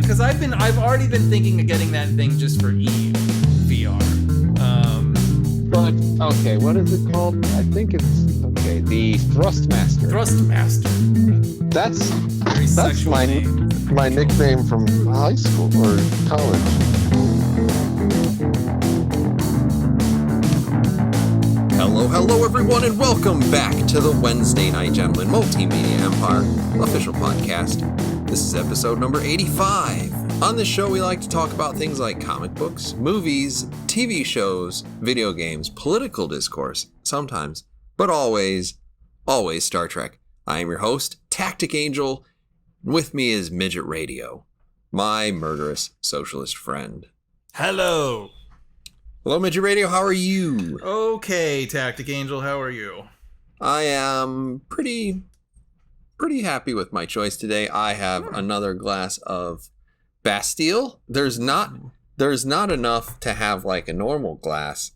because I've already been thinking of getting that thing just for Eve VR. But okay, what is it called? I think it's the Thrustmaster. Thrustmaster. That's sexual name. my nickname from high school or college. Hello everyone, and welcome back to the Wednesday Night Gentlemen Multimedia Empire official podcast. This is episode number 85. On this show, we like to talk about things like comic books, movies, TV shows, video games, political discourse, sometimes, but always Star Trek. I am your host, Tactic Angel, and with me is Midget Radio, my murderous socialist friend. Hello, Midget Radio, how are you? Okay, Tactic Angel, how are you? I am pretty happy with my choice today. I have another glass of Bastille. There's not enough to have like a normal glass.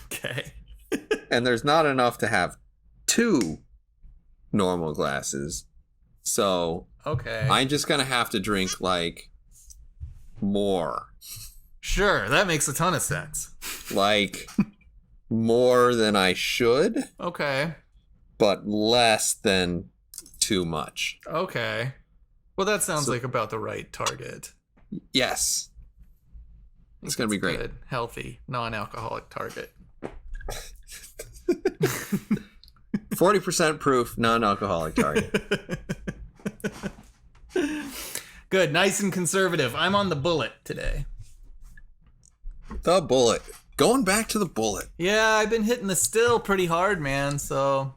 Okay. And there's not enough to have two normal glasses. So okay, I'm just gonna have to drink like more. Sure, that makes a ton of sense. Like more than I should. Okay. But less than too much. Okay. Well, that sounds like about the right target. Yes. It's going to be great. Good, healthy, non-alcoholic target. 40% proof, non-alcoholic target. Good, nice and conservative. I'm on the bullet today. The bullet. Going back to the bullet. Yeah, I've been hitting the still pretty hard, man, so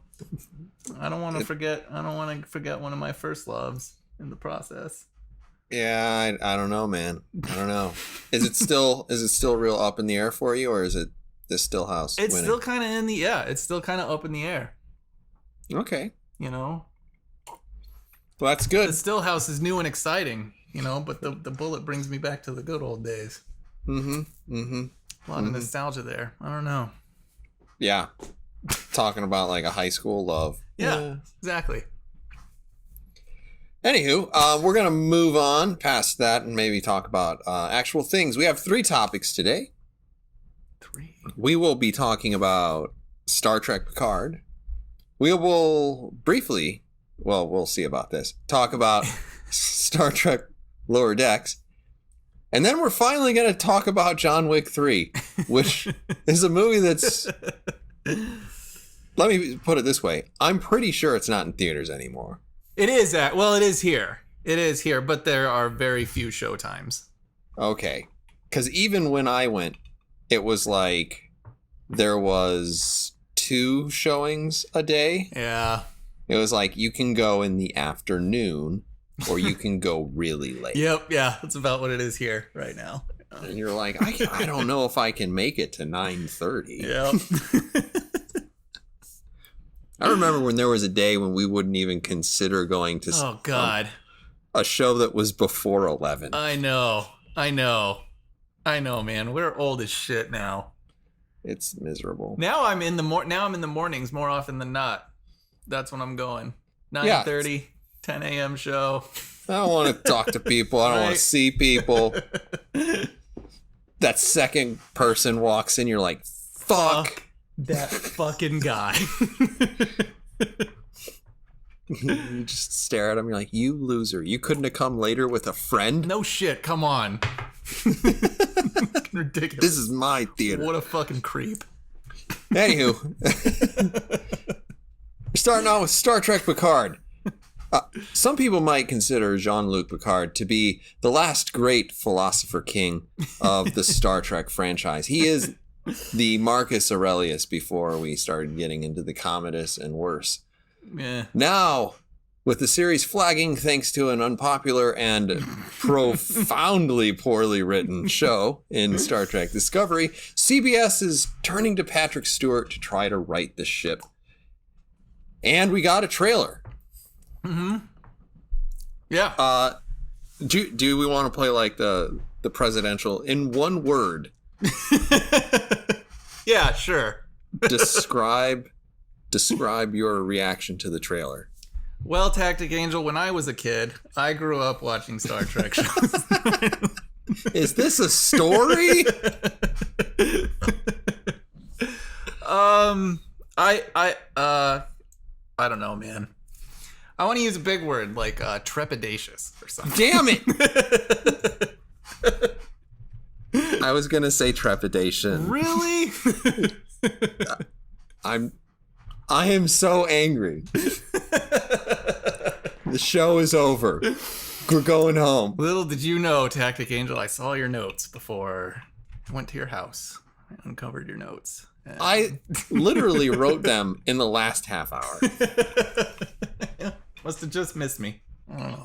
I don't want to forget one of my first loves in the process. Yeah, I don't know, man. I don't know. Is it still real up in the air for you, or is it the still house It's winning? still kind of it's still kind of up in the air. Okay. You know? Well, that's good. The still house is new and exciting, you know, but the bullet brings me back to the good old days. A lot of nostalgia there. I don't know. Yeah. Talking about like a high school love. Yeah. Exactly. Anywho, we're going to move on past that and maybe talk about actual things. We have 3 topics today. 3. We will be talking about Star Trek Picard. We will briefly, well, we'll see about this, talk about Star Trek Lower Decks. And then we're finally going to talk about John Wick 3, which is a movie that's... Let me put it this way. I'm pretty sure it's not in theaters anymore. It is it is here. It is here, but there are very few showtimes. Okay. Because even when I went, it was like there was 2 showings a day. Yeah. It was like you can go in the afternoon or you can go really late. Yep, yeah. That's about what it is here right now. And you're like, I don't know if I can make it to 9:30. Yep. I remember when there was a day when we wouldn't even consider going to oh God, a show that was before 11. I know, man. We're old as shit now. It's miserable. Now I'm in the mornings more often than not. That's when I'm going. 9:30, 10 a.m. show. I don't want to talk to people. I don't want to see people. That second person walks in, you're like, fuck. That fucking guy. You just stare at him. You're like, you loser. You couldn't have come later with a friend? No shit. Come on. Ridiculous. This is my theater. What a fucking creep. Anywho. We're starting out with Star Trek Picard. Some people might consider Jean-Luc Picard to be the last great philosopher king of the Star Trek franchise. He is the Marcus Aurelius before we started getting into the Commodus and worse. Yeah. Now, with the series flagging thanks to an unpopular and profoundly poorly written show in Star Trek Discovery, CBS is turning to Patrick Stewart to try to right the ship. And we got a trailer. Mm-hmm. Yeah. Do we want to play like the presidential in one word? Yeah, sure. Describe your reaction to the trailer. Well, Tactic Angel, when I was a kid, I grew up watching Star Trek shows. Is this a story? I don't know, man. I want to use a big word like trepidatious or something. Damn it! I was gonna say trepidation. Really? I am so angry. The show is over. We're going home. Little did you know, Tactic Angel, I saw your notes before I went to your house. I uncovered your notes. I literally wrote them in the last half hour. Must have just missed me. I don't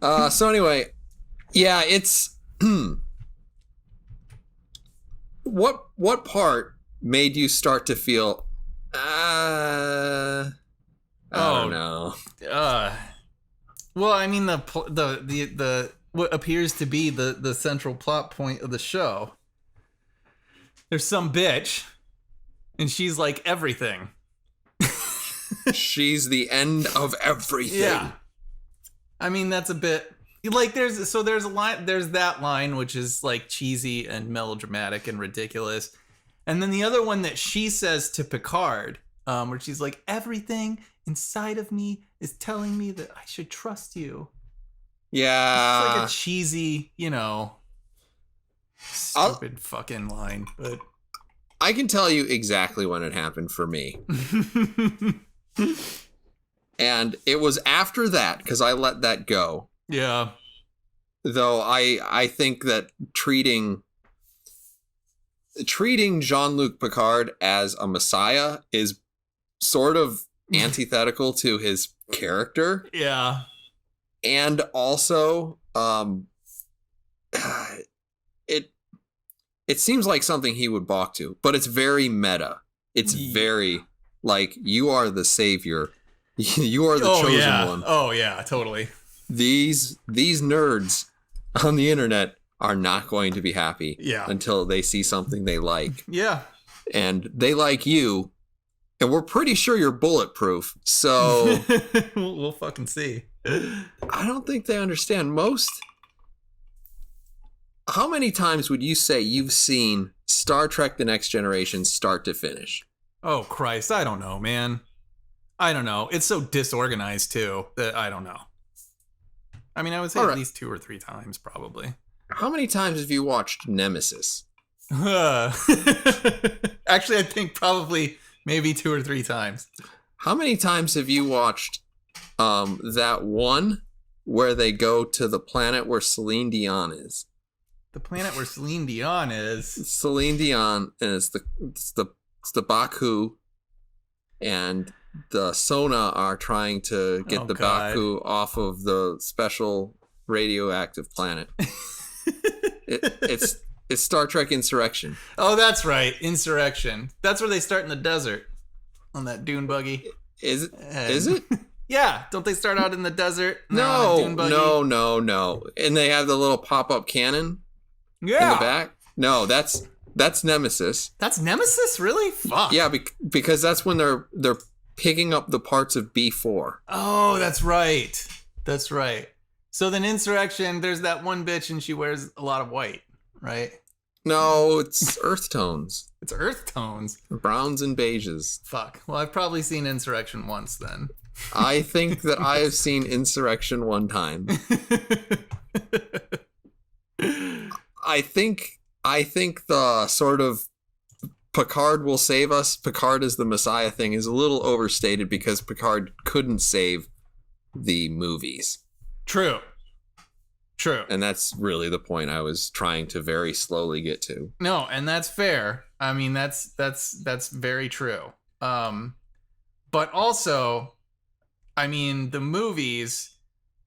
know. So anyway, yeah, it's what part made you start to feel I don't know. Well, I mean the what appears to be the central plot point of the show. There's some bitch, and she's like everything. She's the end of everything. Yeah. I mean, that's a bit like there's that line which is like cheesy and melodramatic and ridiculous. And then the other one that she says to Picard, where she's like, everything inside of me is telling me that I should trust you. Yeah. It's like a cheesy, stupid fucking line. But I can tell you exactly when it happened for me. And it was after that, because I let that go. Yeah. Though I think that treating Jean-Luc Picard as a messiah is sort of antithetical to his character. Yeah. And also, it seems like something he would balk to, but it's very meta. It's very like, you are the savior. You are the chosen one. Oh yeah, totally. These nerds on the internet are not going to be happy until they see something they like. Yeah. And they like you, and we're pretty sure you're bulletproof. So we'll fucking see. I don't think they understand most. How many times would you say you've seen Star Trek The Next Generation start to finish? Oh, Christ. I don't know, man. I don't know. It's so disorganized, too, that I don't know. I mean, I would say at least 2 or 3 times, probably. How many times have you watched Nemesis? Actually, I think probably maybe 2 or 3 times. How many times have you watched that one where they go to the planet where Celine Dion is? The planet where Celine Dion is? Celine Dion, and it's the Baku, and the Sona are trying to get Baku off of the special radioactive planet. It's Star Trek Insurrection. Oh, that's right, Insurrection. That's where they start in the desert on that dune buggy. Is it? Is it? Yeah, don't they start out in the desert? No. And they have the little pop-up cannon in the back. No, that's Nemesis. That's Nemesis, really? Fuck. Yeah, because that's when they're picking up the parts of B4. Oh, that's right. That's right. So then Insurrection, there's that one bitch and she wears a lot of white, right? No, it's earth tones. It's earth tones? Browns and beiges. Fuck. Well, I've probably seen Insurrection once then. I think that I have seen Insurrection one time. I think the sort of Picard will save us, Picard is the Messiah thing is a little overstated because Picard couldn't save the movies. True. And that's really the point I was trying to very slowly get to. No, and that's fair. I mean, that's very true. But also, I mean, the movies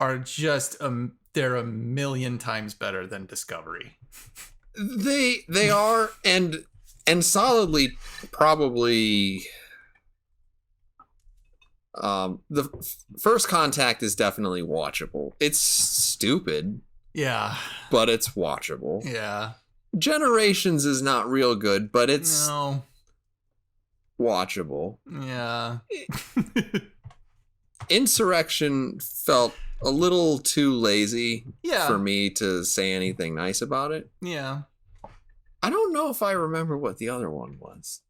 are just they're a million times better than Discovery. They are, and solidly probably the First Contact is definitely watchable. It's stupid. Yeah. But it's watchable. Yeah. Generations is not real good, but it's watchable. Yeah. Insurrection felt a little too lazy Yeah. for me to say anything nice about it. Yeah. I don't know if I remember what the other one was.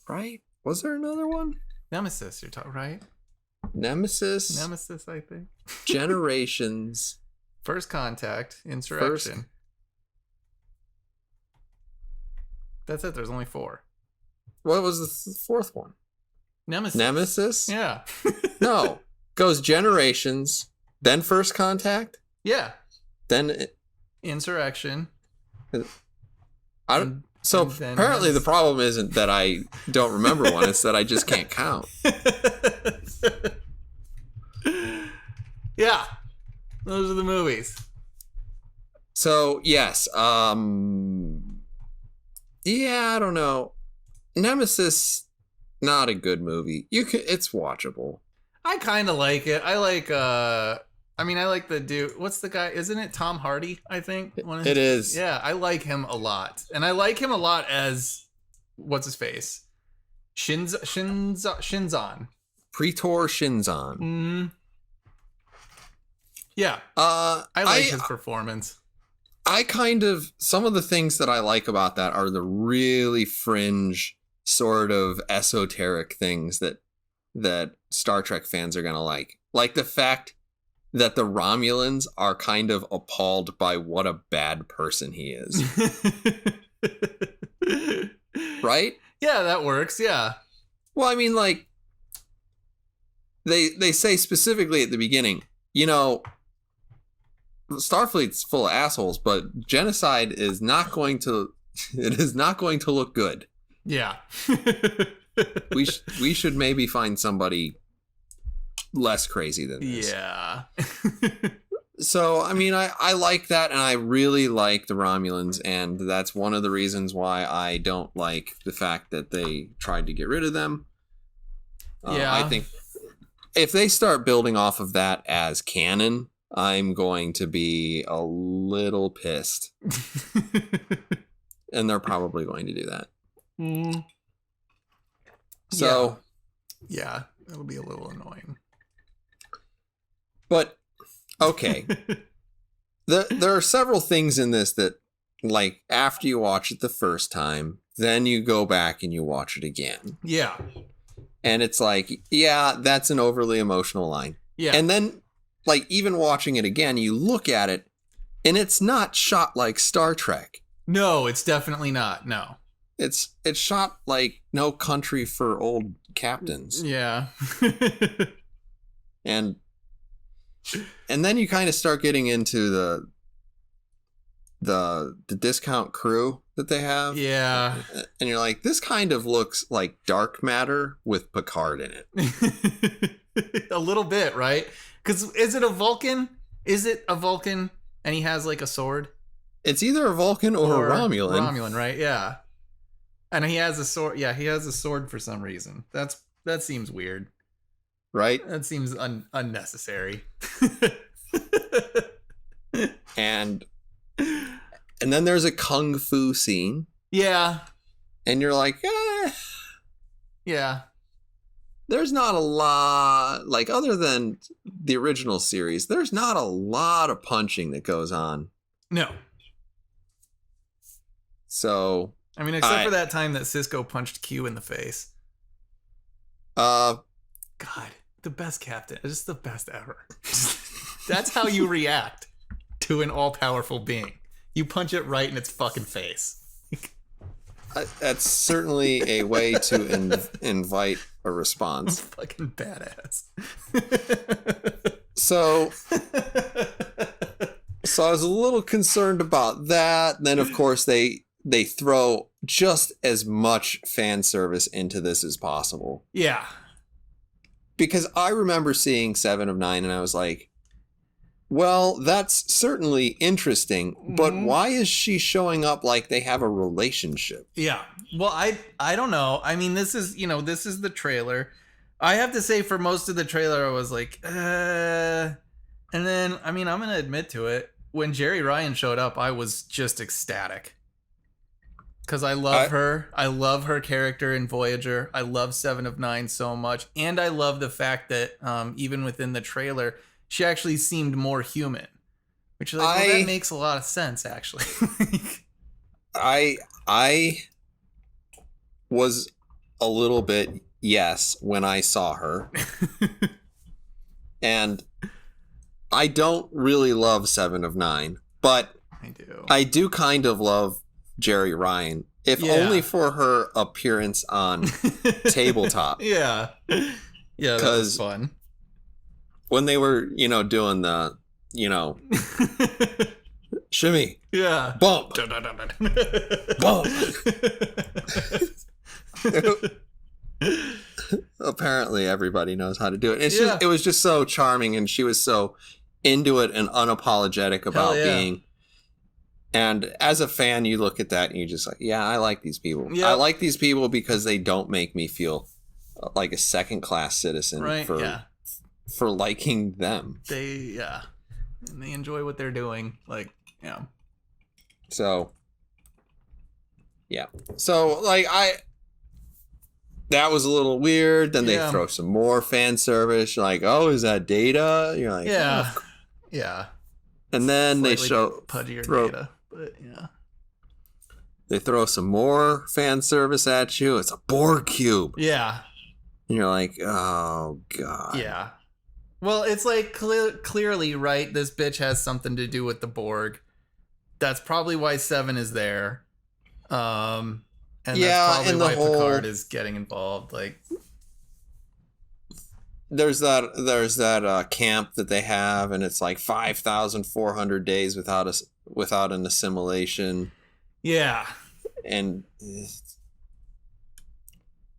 Right? Was there another one? Nemesis, you're talking, right? Nemesis, I think. Generations, First Contact, Insurrection. That's it. There's only 4. What was the fourth one? Nemesis. Yeah. No. Goes Generations, then First Contact, Yeah. then Insurrection. I don't. So and then apparently the Nemesis. problem isn't that I don't remember one; it's that I just can't count. Yeah. Those are the movies. So yes, yeah, I don't know. Nemesis, not a good movie. It's watchable. I kind of like it. I like the dude. What's the guy? Isn't it Tom Hardy? I think It is. Yeah, I like him a lot, and I like him a lot as what's his face, Shinzon. Pretor Shinzon. Mm. Yeah, I I like his performance. I kind of, some of the things that I like about that are the really fringe sort of esoteric things that Star Trek fans are going to like. Like the fact that the Romulans are kind of appalled by what a bad person he is. Right? Yeah, that works. Yeah. Well, I mean, like, they say specifically at the beginning, you know, Starfleet's full of assholes, but genocide is not going to look good. Yeah. We should maybe find somebody less crazy than this. Yeah. So, I mean, I like that, and I really like the Romulans, and that's one of the reasons why I don't like the fact that they tried to get rid of them. Yeah. I think if they start building off of that as canon, I'm going to be a little pissed. And they're probably going to do that. Mm. So, yeah, it'll be a little annoying. but okay. There are several things in this that, like, after you watch it the first time, then you go back and you watch it again. Yeah. And it's like, yeah, that's an overly emotional line. Yeah. And then, like, even watching it again, you look at it, and it's not shot like Star Trek. No, it's definitely not. No. It's shot like No Country for Old Captains. Yeah. And then you kind of start getting into the discount crew that they have. Yeah. And you're like, this kind of looks like Dark Matter with Picard in it. A little bit, right? Because is it a Vulcan? Is it a Vulcan and he has like a sword? It's either a Vulcan or a Romulan. Romulan, right? Yeah. And he has a sword. Yeah, he has a sword for some reason. That seems weird. Right? That seems unnecessary. And then there's a kung fu scene. Yeah. And you're like, Yeah. there's not a lot, like, other than the original series, there's not a lot of punching that goes on. No. So, I mean, except for that time that Cisco punched Q in the face. God, the best captain. It's just the best ever. That's how you react to an all-powerful being. You punch it right in its fucking face. that's certainly a way to invite a response. Fucking badass. So I was a little concerned about that. Then, of course, they throw just as much fan service into this as possible. Yeah. Because I remember seeing 7 of 9 and I was like, well, that's certainly interesting, but why is she showing up like they have a relationship? Yeah. Well, I don't know. I mean, this is the trailer. I have to say, for most of the trailer, I was like, and then, I mean, I'm going to admit to it. When Jerry Ryan showed up, I was just ecstatic. Because I love her. I love her character in Voyager. I love Seven of Nine so much. And I love the fact that even within the trailer, she actually seemed more human. Which, like, well, that makes a lot of sense, actually. I was a little bit yes when I saw her. And I don't really love Seven of Nine, but I do kind of love Jerry Ryan, if only for her appearance on Tabletop. Yeah, that was fun. When they were, doing the, shimmy, bump, bump. Apparently, everybody knows how to do it. It was just so charming, and she was so into it and unapologetic about being. And as a fan, you look at that and you're just like, yeah, I like these people. Yep. I like these people because they don't make me feel like a second-class citizen for liking them. And they enjoy what they're doing. Like, yeah. So, yeah. So, like, that was a little weird. Then they throw some more fan service. You're like, oh, is that Data? You're like, yeah. Oh. Yeah. And then they show pudgier Data. But yeah. They throw some more fan service at you. It's a Borg cube. Yeah. And you're like, oh, God. Yeah. Well, it's like clearly, right? This bitch has something to do with the Borg. That's probably why Seven is there. And that's probably why Picard is getting involved. Like, there's that camp that they have, and it's like 5,400 days without an assimilation. Yeah. And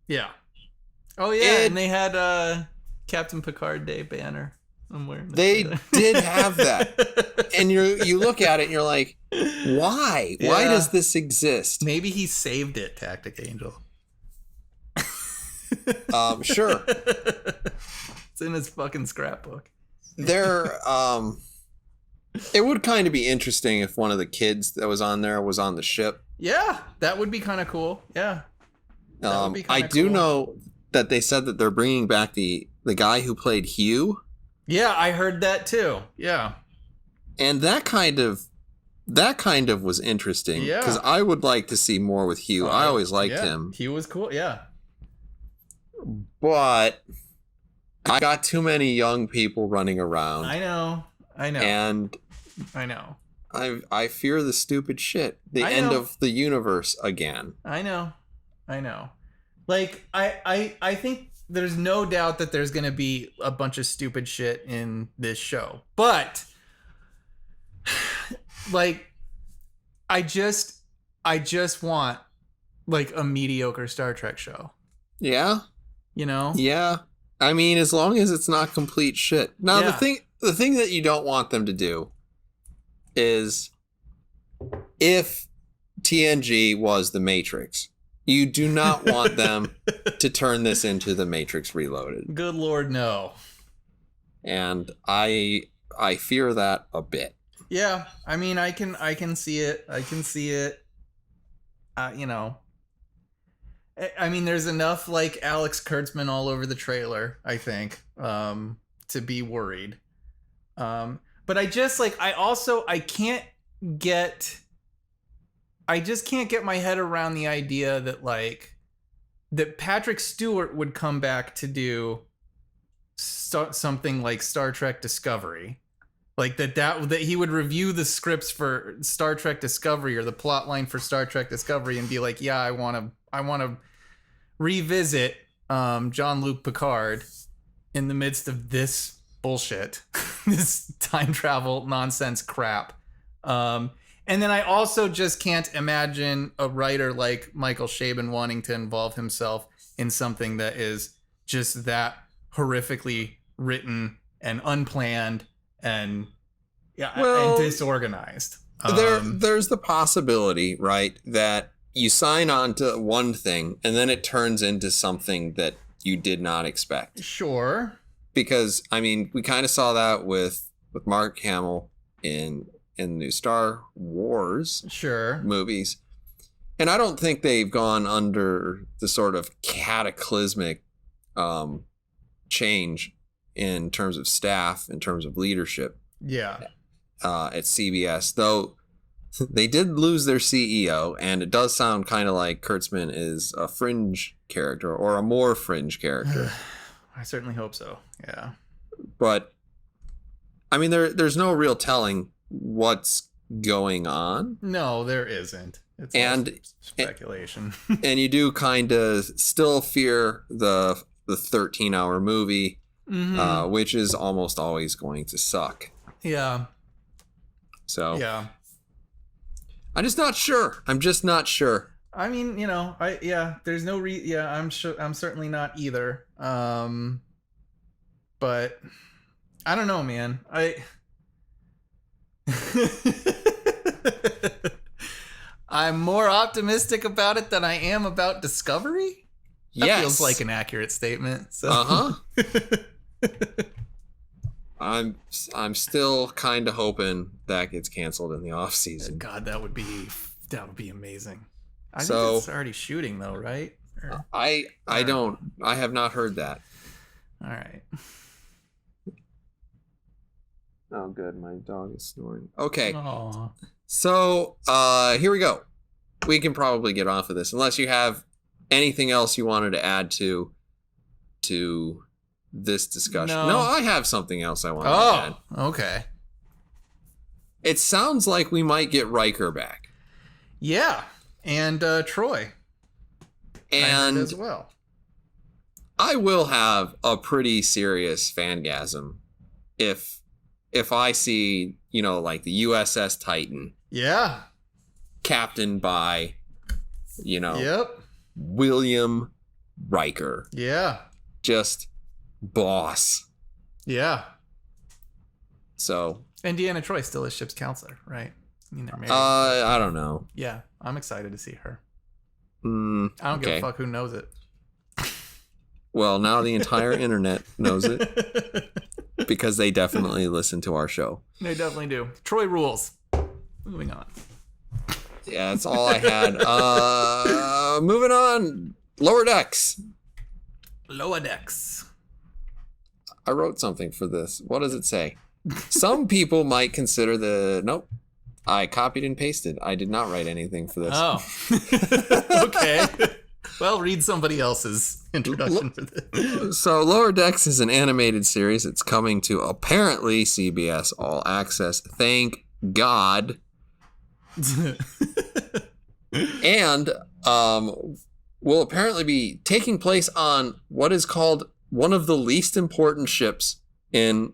yeah. Oh yeah, and they had Captain Picard Day banner somewhere. They did have that. And you look at it and you're like, why? Yeah. Why does this exist? Maybe he saved it, Tactic Angel. Sure. It's in his fucking scrapbook. It would kind of be interesting if one of the kids that was on there was on the ship. Yeah, that would be kind of cool. Yeah. I do know that they said that they're bringing back the guy who played Hugh. Yeah, I heard that too. Yeah. And that kind of was interesting. Yeah. Because I would like to see more with Hugh. I always liked him. Hugh was cool. Yeah. But I got too many young people running around. I know. And I know. I fear the stupid shit. The end of the universe again. I know. Like, I think there's no doubt that there's going to be a bunch of stupid shit in this show. But, like, I just want, like, a mediocre Star Trek show. Yeah? You know? Yeah. I mean, as long as it's not complete shit. Now, the thing that you don't want them to do is, if TNG was the Matrix, you do not want them to turn this into the Matrix Reloaded. Good Lord, no. And I fear that a bit. Yeah, I mean, I can see it. You know. I mean, there's enough like Alex Kurtzman all over the trailer, I think, to be worried. But I just like, I just can't get my head around the idea that like, that Patrick Stewart would come back to do something like Star Trek Discovery. Like that he would review the scripts for Star Trek Discovery or the plot line for Star Trek Discovery and be like, yeah, I want to revisit Jean-Luc Picard in the midst of this bullshit, this time travel nonsense crap. And then I also just can't imagine a writer like Michael Chabon wanting to involve himself in something that is just that horrifically written and unplanned and and disorganized. There's the possibility, right, that you sign on to one thing and then it turns into something that you did not expect. Sure. Because, I mean, we kind of saw that with Mark Hamill in the new Star Wars movies. And I don't think they've gone under the sort of cataclysmic change in terms of staff, in terms of leadership. Yeah. At CBS, though they did lose their CEO, and it does sound kind of like Kurtzman is a fringe character or a more fringe character. I certainly hope so. Yeah. But I mean, there's no real telling what's going on. No, there isn't. It's and all speculation. And you do kind of still fear the 13-hour movie, which is almost always going to suck. Yeah. So yeah, I'm just not sure. I mean, you know, there's no I'm certainly not either. But I don't know, man. I'm more optimistic about it than I am about Discovery. That feels like an accurate statement. So. I'm still kind of hoping that gets canceled in the off season. God, that would be amazing. I So- think it's already shooting though, right? I have not heard that. All right. Oh, good. My dog is snoring. Okay. Aw. So, here we go. We can probably get off of this unless you have anything else you wanted to add to this discussion. No, I have something else I want to add. Okay. It sounds like we might get Riker back. Yeah, and Troy. And as well. I will have a pretty serious fangasm if I see, you know, like the USS Titan. Yeah. Captained by, you know, Yep. William Riker. Yeah. Just boss. Yeah. So. And Deanna Troi still is ship's counselor, right? I mean, they're married. I don't know. Yeah, I'm excited to see her. I don't Okay. give a fuck who knows it. Well, now the entire internet knows it because they definitely listen to our show. They definitely do. Troy rules. Moving on. Yeah, that's all I had. Moving on. Lower Decks. Lower Decks. I wrote something for this. What does it say? Some people might consider Nope. I copied and pasted. I did not write anything for this. Oh. Okay. Well, read somebody else's introduction for this. So, Lower Decks is an animated series. It's coming to apparently CBS All Access. Thank God. And will apparently be taking place on what is called one of the least important ships in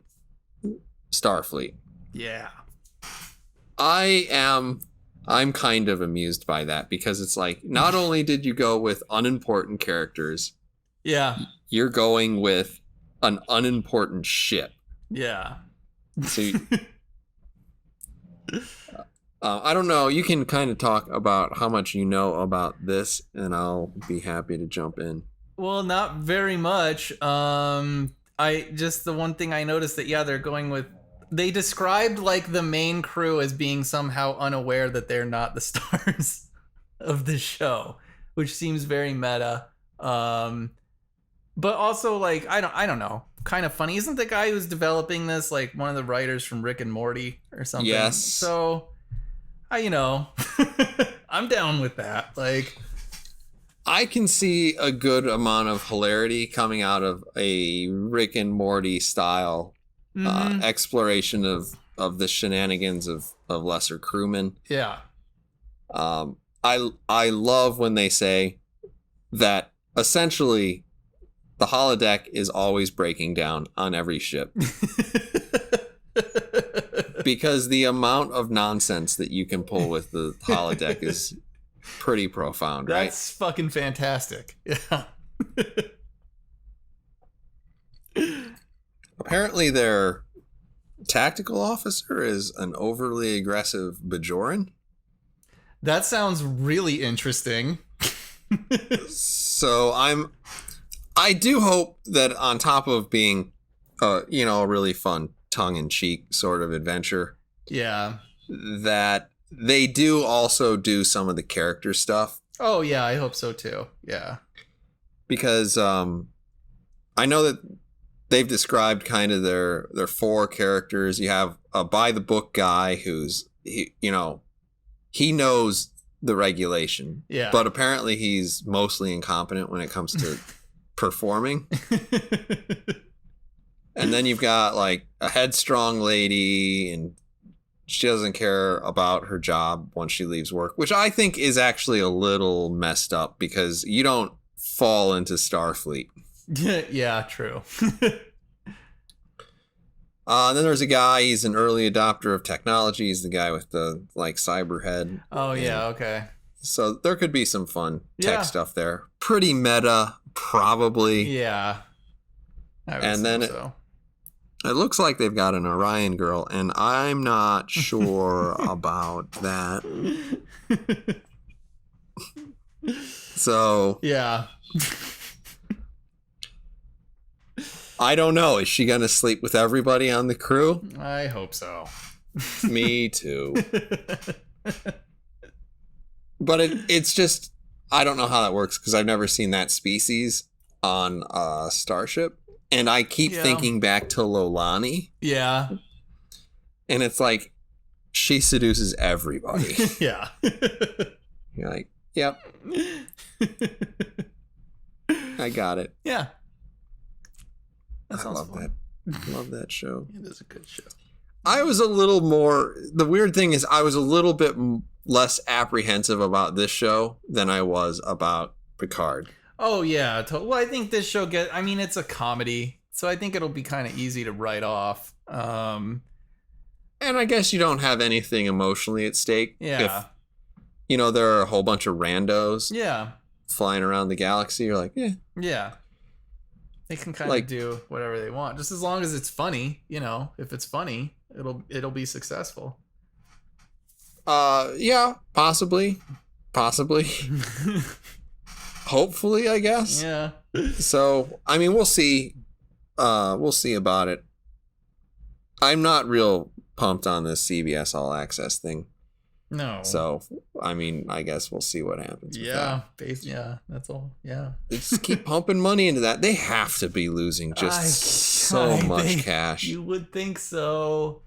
Starfleet. Yeah. I'm kind of amused by that because it's like, not only did you go with unimportant characters, Yeah. you're going with an unimportant ship. Yeah. So I don't know. You can kind of talk about how much you know about this, and I'll be happy to jump in. Well, not very much. The one thing I noticed that, they're going with, they described like the main crew as being somehow unaware that they're not the stars of the show, which seems very meta. But also like, I don't know, kind of funny. Isn't the guy who's developing this like one of the writers from Rick and Morty or something? Yes. So, I'm down with that. Like, I can see a good amount of hilarity coming out of a Rick and Morty style exploration of the shenanigans of lesser crewmen. Yeah. I love when they say that essentially the holodeck is always breaking down on every ship. Because the amount of nonsense that you can pull with the holodeck is pretty profound, right? That's fucking fantastic. Yeah. Apparently their tactical officer is an overly aggressive Bajoran. That sounds really interesting. So I do hope that on top of being a really fun tongue-in-cheek sort of adventure, Yeah. that they do also do some of the character stuff. Oh yeah, I hope so too. Yeah. Because I know that they've described kind of their 4 characters. You have a by the book guy who's he knows the regulation. Yeah. But apparently he's mostly incompetent when it comes to performing. And then you've got like a headstrong lady, and she doesn't care about her job once she leaves work, which I think is actually a little messed up because you don't fall into Starfleet. Yeah, true. Then there's a guy, he's an early adopter of technology. He's the guy with the like cyber head. Oh yeah, okay. So there could be some fun Yeah. tech stuff there. Pretty meta, probably. Yeah. I would And say then so. It looks like they've got an Orion girl, and I'm not sure about that. So Yeah. I don't know. Is she gonna sleep with everybody on the crew? I hope so. Me too. But it's just, I don't know how that works because I've never seen that species on a starship. And I keep thinking back to Lolani. Yeah. And it's like, she seduces everybody. Yeah. You're like, yep, I got it. Yeah. That I sounds love fun. that. Love that show. It is a good show. I was a little more, the weird thing is I was a little bit less apprehensive about this show than I was about Picard. Oh yeah. Well, I think this show it's a comedy, so I think it'll be kind of easy to write off. And I guess you don't have anything emotionally at stake. Yeah. If, there are a whole bunch of randos Yeah. flying around the galaxy. You're like, yeah. Yeah. They can kind Like- of do whatever they want, just as long as it's funny. If it's funny, it'll be successful. Yeah, possibly. Hopefully, I guess. Yeah. So, I mean, we'll see. We'll see about it. I'm not real pumped on this CBS All Access thing. No. So, I mean, I guess we'll see what happens. with that. Yeah. That's all. Yeah. They just keep pumping money into that. They have to be losing so I much think cash. You would think so.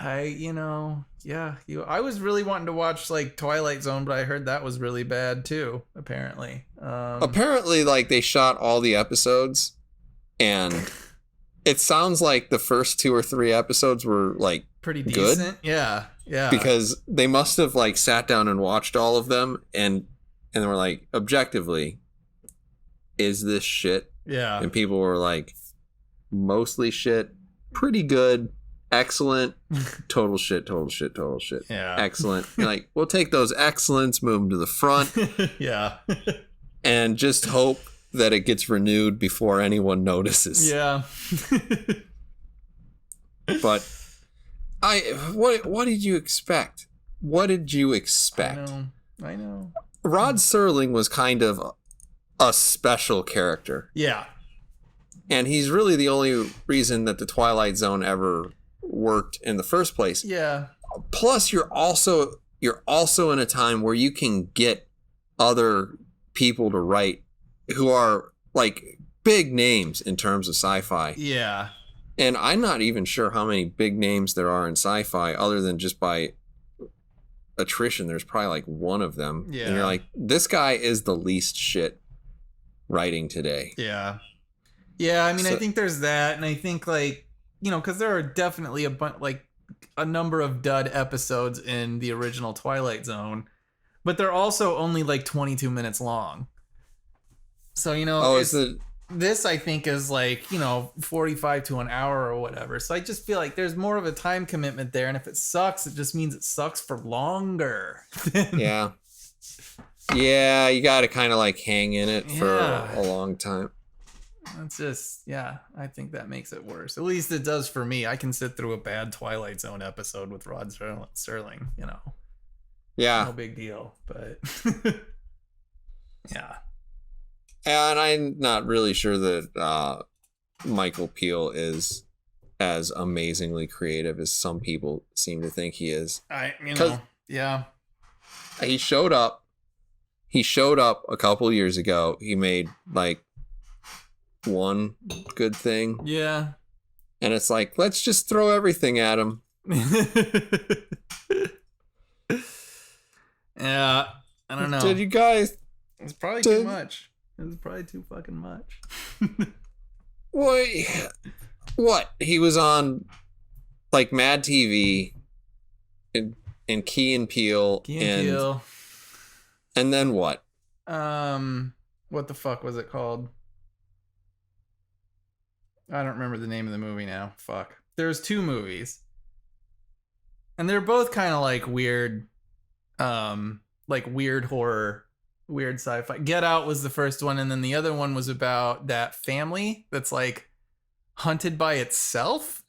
I was really wanting to watch like Twilight Zone, but I heard that was really bad too, apparently. Apparently, like, they shot all the episodes, and it sounds like the first 2 or 3 episodes were like pretty good. decent. Yeah. Because they must have like sat down and watched all of them, and they were like, objectively, is this shit? Yeah. And people were like, mostly shit, pretty good, excellent, total shit. Yeah. Excellent. You're like, we'll take those excellents, move them to the front, Yeah. and just hope that it gets renewed before anyone notices. Yeah. But what did you expect? What did you expect? I know. Rod Serling was kind of a special character. Yeah. And he's really the only reason that the Twilight Zone ever worked in the first place. Yeah. Plus, you're also in a time where you can get other people to write who are like big names in terms of sci-fi. Yeah. And I'm not even sure how many big names there are in sci-fi other than just by attrition. There's probably like one of them. Yeah. And you're like, this guy is the least shit writing today. Yeah. Yeah, I mean, So- I think there's that, and I think like, because there are definitely a number of dud episodes in the original Twilight Zone, but they're also only like 22 minutes long. So, this I think is like, 45 to an hour or whatever. So I just feel like there's more of a time commitment there, and if it sucks, it just means it sucks for longer. Yeah. Yeah, you got to kind of like hang in it for Yeah. a long time. That's just, I think that makes it worse. At least it does for me. I can sit through a bad Twilight Zone episode with Rod Serling, Yeah. no big deal. But yeah. And I'm not really sure that Michael Peel is as amazingly creative as some people seem to think he is. Yeah. He showed up a couple years ago. He made like one good thing. Yeah. And it's like, let's just throw everything at him. Yeah. I don't know. Did you guys? It's probably too much. It was probably too fucking much. What? He was on like Mad TV and Key and Peele. And then what? What the fuck was it called? I don't remember the name of the movie now. Fuck. There's 2 movies. And they're both kind of like weird horror, weird sci-fi. Get Out was the first one, and then the other one was about that family that's like hunted by itself.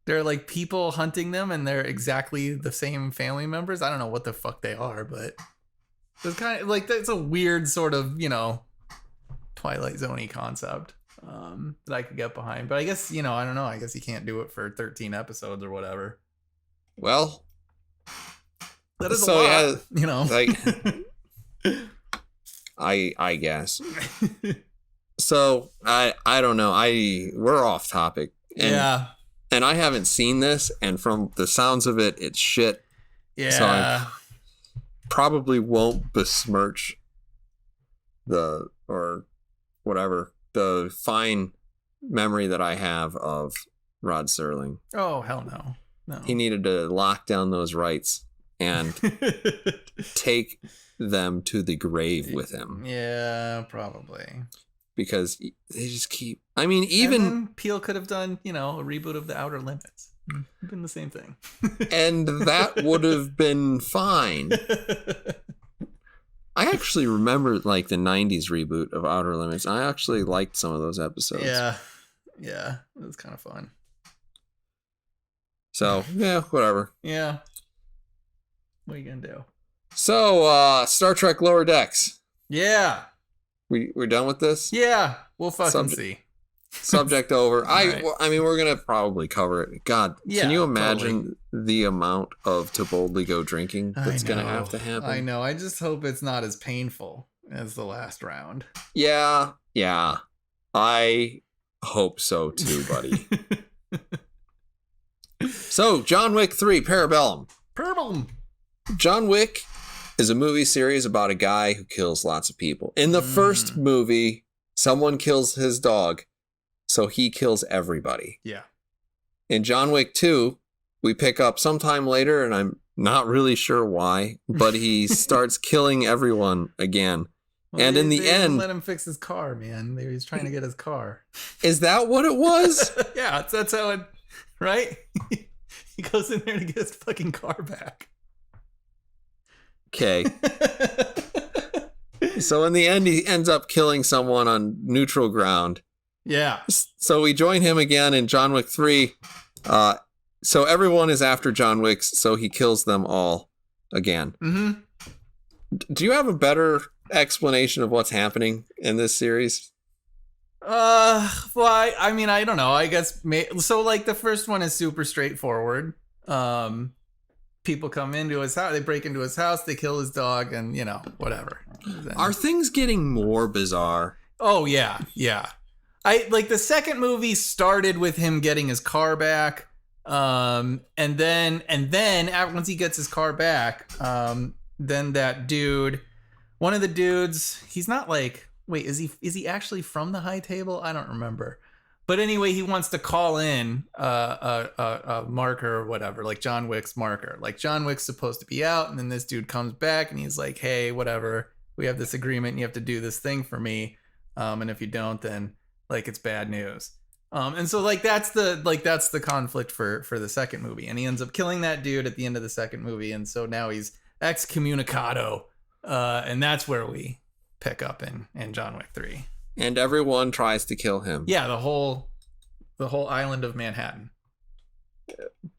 They're like people hunting them, and they're exactly the same family members. I don't know what the fuck they are, but it's kind of like, it's a weird sort of, Twilight Zone-y concept that I could get behind. But I guess, I don't know. I guess you can't do it for 13 episodes or whatever. Well, that is a lot, like, I guess. So I don't know. We're off topic. And I haven't seen this, and from the sounds of it, it's shit. Yeah. So I probably won't besmirch the fine memory that I have of Rod Serling. Oh, hell no. No. He needed to lock down those rights and take them to the grave with him. Yeah, probably. Because they just keep... I mean, even... Peele could have done, a reboot of The Outer Limits. Been the same thing. And that would have been fine. I actually remember, like, the 90s reboot of Outer Limits. I actually liked some of those episodes. Yeah. Yeah. It was kind of fun. So, yeah, whatever. Yeah. What are you going to do? So, Star Trek Lower Decks. Yeah. We're done with this? Yeah. We'll fucking see. Subject over. Right. I mean, we're going to probably cover it. God, yeah, can you imagine totally. the amount of to boldly go drinking that's going to have to happen? I know. I just hope it's not as painful as the last round. Yeah. I hope so too, buddy. So, John Wick 3, Parabellum. John Wick is a movie series about a guy who kills lots of people. In the first movie, someone kills his dog, so he kills everybody. Yeah. In John Wick 2, we pick up sometime later, and I'm not really sure why, but he starts killing everyone again. Well, and in the end... let him fix his car, man. He's trying to get his car. Is that what it was? Yeah, that's how it... Right? He goes in there to get his fucking car back. Okay. So in the end, he ends up killing someone on neutral ground. Yeah. So we join him again in John Wick 3. So everyone is after John Wick, so he kills them all again. Mm-hmm. Do you have a better explanation of what's happening in this series? Well, I mean, I don't know. I guess so. Like the first one is super straightforward. People come into his house, they break into his house, they kill his dog, and whatever. Are things getting more bizarre? Oh yeah. I like the second movie started with him getting his car back, and then once he gets his car back, then that dude, one of the dudes, he's not like. Wait, is he actually from the high table? I don't remember. But anyway, he wants to call in a marker or whatever, like John Wick's marker. Like John Wick's supposed to be out, and then this dude comes back and he's like, "Hey, whatever. We have this agreement, and you have to do this thing for me. And if you don't, then like it's bad news." And so like that's the conflict for the second movie, and he ends up killing that dude at the end of the second movie, and so now he's excommunicado, and that's where we pick up in John Wick 3. And everyone tries to kill him. Yeah, the whole island of Manhattan.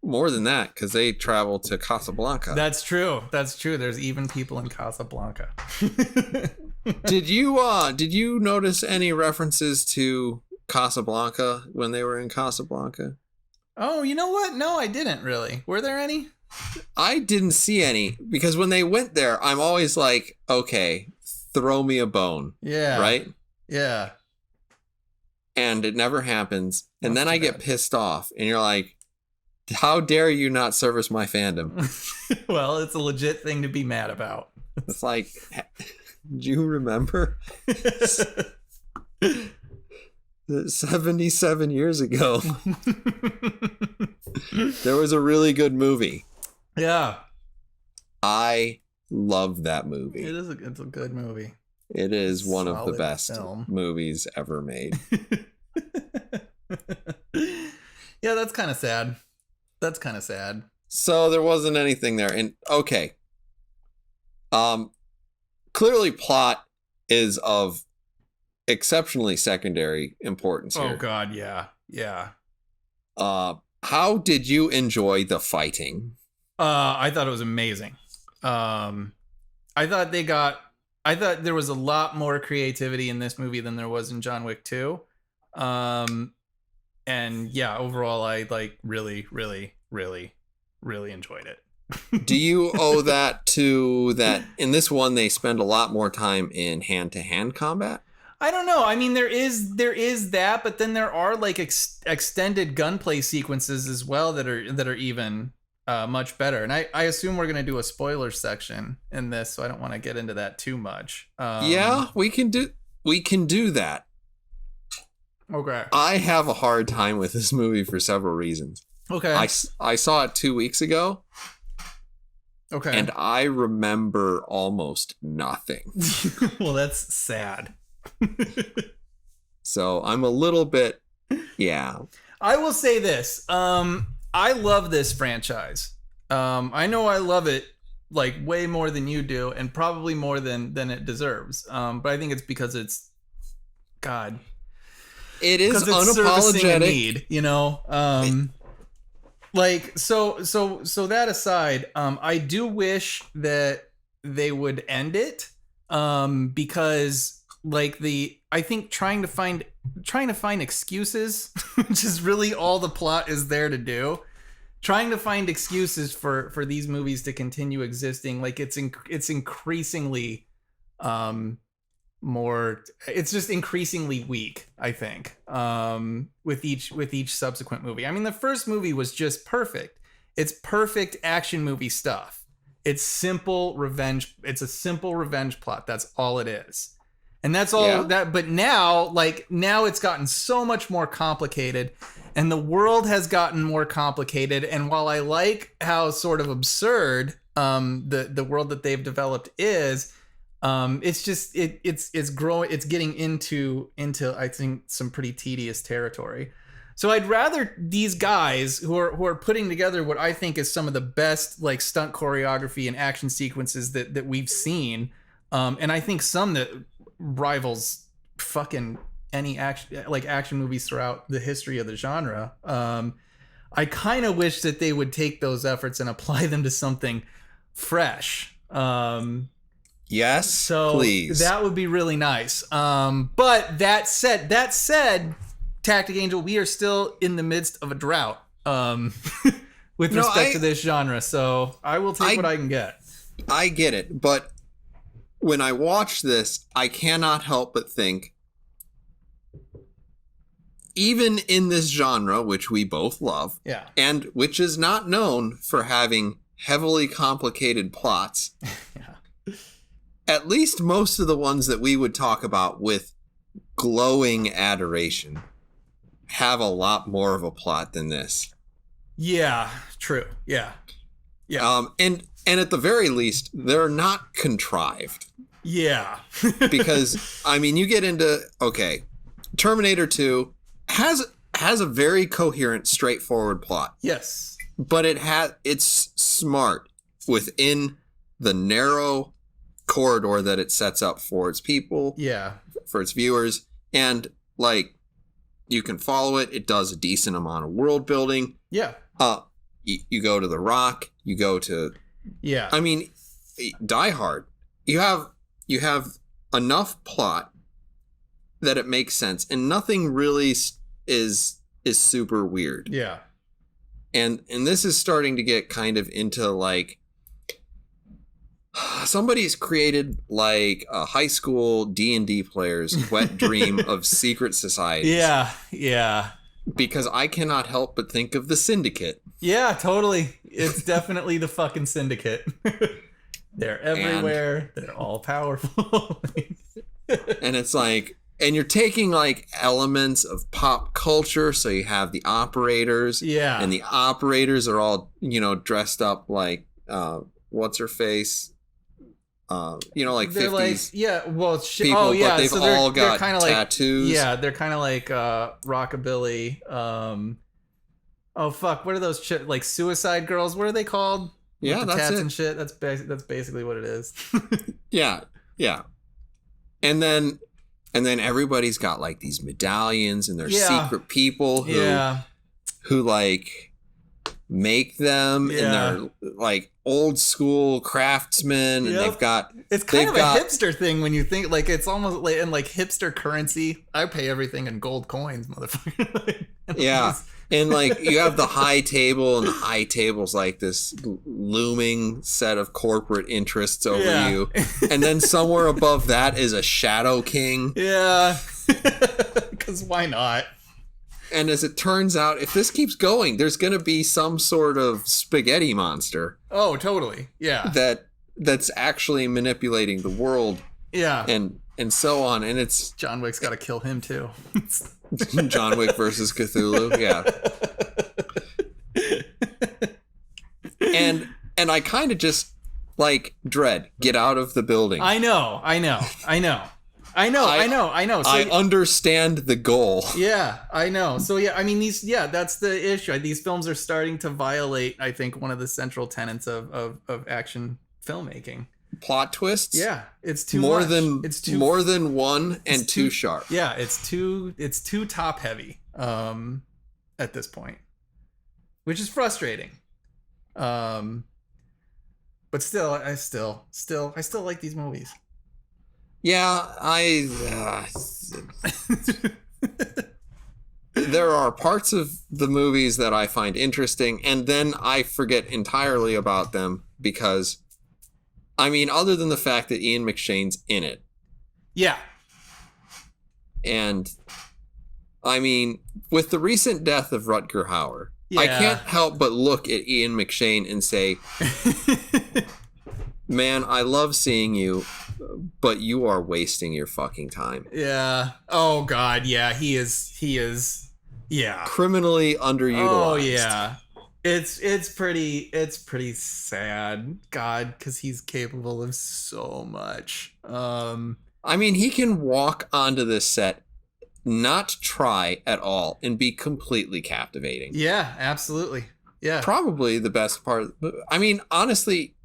More than that, because they travel to Casablanca. That's true. There's even people in Casablanca. Did you notice any references to Casablanca when they were in Casablanca? Oh, you know what? No, I didn't really. Were there any? I didn't see any because when they went there, I'm always like, okay, throw me a bone. Yeah. Right? Yeah. And it never happens. And That's then I too get bad. pissed off and you're like, how dare you not service my fandom? Well, it's a legit thing to be mad about. It's like, do you remember 77 years ago? There was a really good movie. Yeah. I love that movie. It's a good movie. It is one of the Solid best film. movies ever made. Yeah, that's kind of sad. That's kind of sad. So there wasn't anything there. And okay. Clearly plot is of exceptionally secondary importance here. Oh god, yeah. Yeah. How did you enjoy the fighting? I thought it was amazing. I thought there was a lot more creativity in this movie than there was in John Wick 2. And yeah, overall I like really enjoyed it. Do you owe that to that in this one they spend a lot more time in hand-to-hand combat? I don't know. I mean, there is that, but then there are like extended gunplay sequences as well that are even much better. And I assume we're gonna do a spoiler section in this, so I don't want to get into that too much. Yeah, we can do that. Okay. I have a hard time with this movie for several reasons. Okay. I saw it 2 weeks ago. Okay. And I remember almost nothing. Well, that's sad. So I'm a little bit, yeah. I will say this. I love this franchise. I know I love it like way more than you do, and probably more than it deserves. But I think it's because it's God. It is Because it's servicing a unapologetic. need, you know. Like so that aside, I do wish that they would end it, because like I think trying to find excuses, which is really all the plot is there to do. Trying to find excuses for these movies to continue existing, like it's increasingly it's just increasingly weak, I think, with each subsequent movie. I mean, the first movie was just perfect. It's perfect action movie stuff. It's simple revenge. It's a simple revenge plot. That's all it is. And that's all that. But now it's gotten so much more complicated, and the world has gotten more complicated. And while I like how sort of absurd the world that they've developed is, it's just it's growing. It's getting into I think some pretty tedious territory. So I'd rather these guys who are putting together what I think is some of the best like stunt choreography and action sequences that we've seen, and I think some that rivals fucking any action movies throughout the history of the genre. I kind of wish that they would take those efforts and apply them to something fresh. Yes, So please. that would be really nice. But that said, Tactic Angel, we are still in the midst of a drought with respect to this genre. So I will take what I can get. I get it, but when I watch this, I cannot help but think, even in this genre, which we both love, Yeah. and which is not known for having heavily complicated plots, Yeah. at least most of the ones that we would talk about with glowing adoration have a lot more of a plot than this. Yeah. True. Yeah. Yeah. And at the very least, they're not contrived. Yeah. Because, I mean, you get into, okay, Terminator 2 has a very coherent, straightforward plot. Yes. But it's smart within the narrow corridor that it sets up for its people, Yeah. for its viewers, and like you can follow it. It does a decent amount of world building. Yeah. You go to The Rock, you go to, Yeah. I mean, Die Hard. You have enough plot that it makes sense, and nothing really is super weird. Yeah. And this is starting to get kind of into like somebody's created like a high school D&D player's wet dream of secret societies. Yeah. Because I cannot help but think of the Syndicate. Yeah, totally. It's definitely the fucking Syndicate. They're everywhere. They're all powerful. And it's like, and you're taking like elements of pop culture. So you have the operators. Yeah. And the operators are all, dressed up like, what's her face? Like they're 50s. People, but they've all got kind of tattoos. Like, they're kind of like rockabilly. Oh fuck, what are those like Suicide Girls? What are they called? Yeah, with the that's tats it. And shit. That's basically what it is. Yeah. And then everybody's got like these medallions, and they're secret people who like make them, and they're like old school craftsmen, and they've got it's kind of a hipster thing when you think like it's almost like in like hipster currency. I pay everything in gold coins, motherfucker. And like you have the high table, and the high table's like this looming set of corporate interests over you, and then somewhere above that is a Shadow King. Yeah. Because why not? And as it turns out, if this keeps going, there's going to be some sort of spaghetti monster. Oh, totally. Yeah. That's actually manipulating the world. Yeah. And so on. And it's John Wick's got to kill him too. John Wick versus Cthulhu. Yeah. And I kind of just like dread, get out of the building. I know. So, I understand the goal. Yeah, I know. So I mean that's the issue. These films are starting to violate, I think, one of the central tenets of action filmmaking. Plot twists? Yeah, it's too more much. More than one and too sharp. Yeah, it's too top heavy at this point. Which is frustrating. But still I still like these movies. Yeah, there are parts of the movies that I find interesting, and then I forget entirely about them because, I mean, other than the fact that Ian McShane's in it. Yeah. And, I mean, with the recent death of Rutger Hauer, I can't help but look at Ian McShane and say, man, I love seeing you, but you are wasting your fucking time. Yeah. Oh God. Yeah. He is. Yeah. Criminally underutilized. Oh yeah. It's pretty sad. God, because he's capable of so much. I mean, he can walk onto this set, not try at all, and be completely captivating. Yeah. Absolutely. Yeah. Probably the best part. I mean, honestly,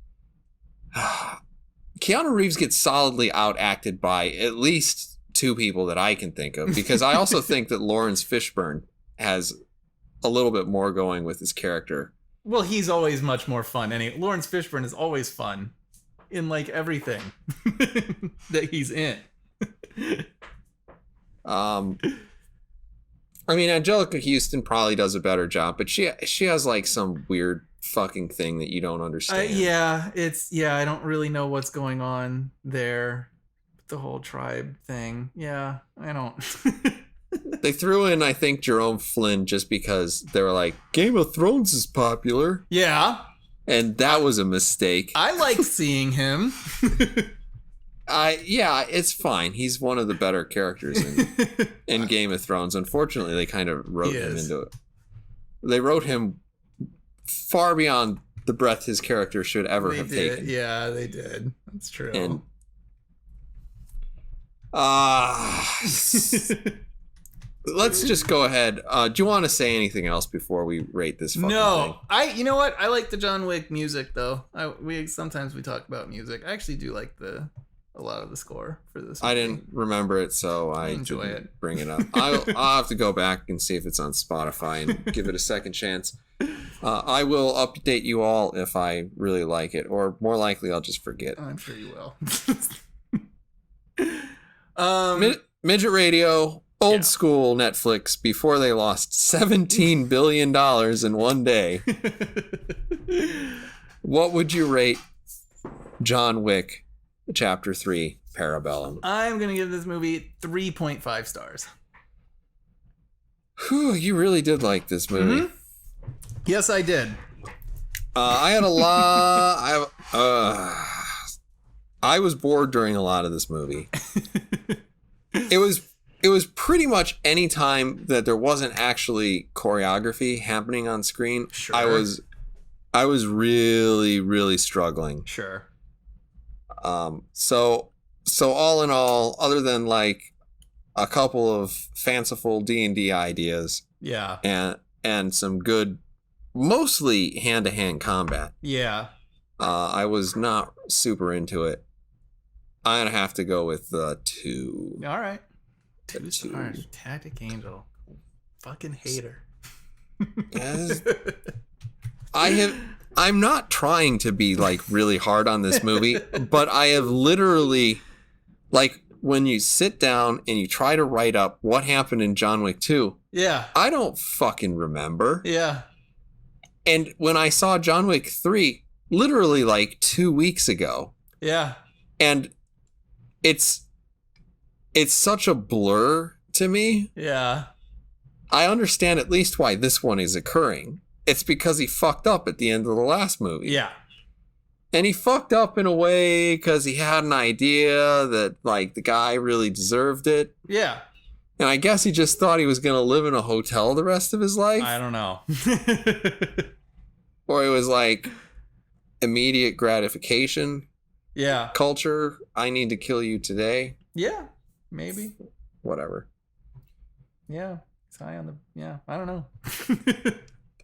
Keanu Reeves gets solidly outacted by at least two people that I can think of, because I also think that Lawrence Fishburne has a little bit more going with his character. Well, he's always much more fun. Lawrence Fishburne is always fun in like everything that he's in. I mean, Angelica Houston probably does a better job, but she has like some weird fucking thing that you don't understand. I don't really know what's going on there. The whole tribe thing. Yeah, I don't. They threw in, I think, Jerome Flynn just because they were like, Game of Thrones is popular. Yeah. And that was a mistake. I like seeing him. It's fine. He's one of the better characters in Game of Thrones. Unfortunately, they kind of wrote him into it. They wrote him far beyond the breadth his character should ever have taken. Yeah, they did. That's true. And let's just go ahead. Do you want to say anything else before we rate this fucking thing? You know what? I like the John Wick music though. Sometimes we talk about music. I actually do like a lot of the score for this movie. I didn't remember it, so I enjoy didn't it. bring it up. I'll have to go back and see if it's on Spotify and give it a second chance. I will update you all if I really like it, or more likely I'll just forget. I'm sure you will. Midget Radio, old school Netflix, before they lost $17 billion in one day. What would you rate John Wick, Chapter 3, Parabellum? I'm going to give this movie 3.5 stars. Whew, you really did like this movie. Mm-hmm. Yes, I did. I had a lot. I was bored during a lot of this movie. It was pretty much any time that there wasn't actually choreography happening on screen. Sure. I was really, really struggling. Sure. So all in all, other than like a couple of fanciful D&D ideas, and some good, mostly hand-to-hand combat, I was not super into it. I'm gonna have to go with 2. All right. 2 stars. Tactic Angel. Fucking hater. Yes. I'm not trying to be like really hard on this movie, but I have literally, like, when you sit down and you try to write up what happened in John Wick 2, I don't fucking remember. Yeah. And when I saw John Wick 3, literally like 2 weeks ago. Yeah. And it's such a blur to me. Yeah. I understand at least why this one is occurring. It's because he fucked up at the end of the last movie. Yeah. And he fucked up in a way because he had an idea that, like, the guy really deserved it. Yeah. And I guess he just thought he was going to live in a hotel the rest of his life. I don't know. Or it was like immediate gratification. Yeah. Culture. I need to kill you today. Yeah. Maybe. Whatever. Yeah. It's high on the... Yeah. I don't know.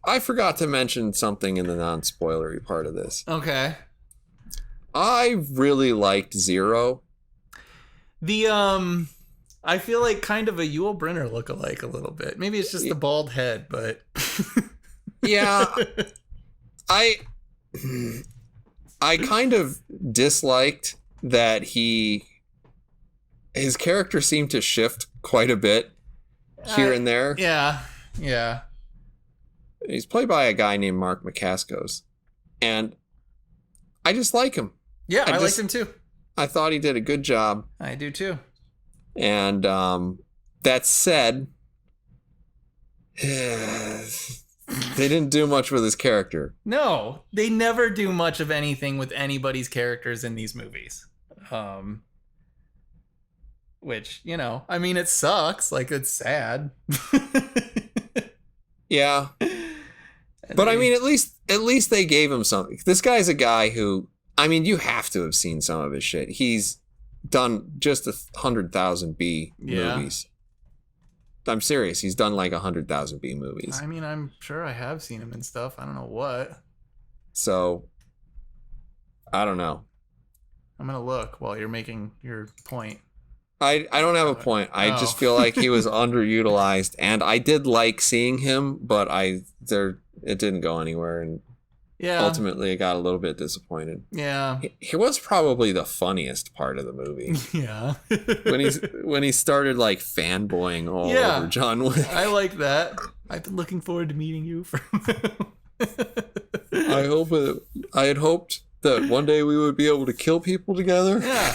I forgot to mention something in the non-spoilery part of this. Okay. I really liked Zero. I feel like kind of a Yul Brynner lookalike a little bit. Maybe it's just the bald head, but... Yeah. I kind of disliked that his character seemed to shift quite a bit here and there. Yeah. Yeah. He's played by a guy named Mark McCaskos. And I just like him. Yeah, I liked him too. I thought he did a good job. I do too. And that said, they didn't do much with his character. No, they never do much of anything with anybody's characters in these movies. Which, you know, I mean, it sucks. Like, it's sad. Yeah. But I mean, at least they gave him something. This guy's a guy who, I mean, you have to have seen some of his shit. He's done just 100,000 B movies. I'm serious. He's done like 100,000 B movies. I mean, I'm sure I have seen him and stuff. I don't know what. So, I don't know. I'm going to look while you're making your point. I don't have a point. I just feel like he was underutilized, and I did like seeing him, but it didn't go anywhere, and ultimately I got a little bit disappointed. Yeah. He was probably the funniest part of the movie. Yeah. when he started like fanboying all over John Wick. I like that. I've been looking forward to meeting you. I had hoped that one day we would be able to kill people together. Yeah.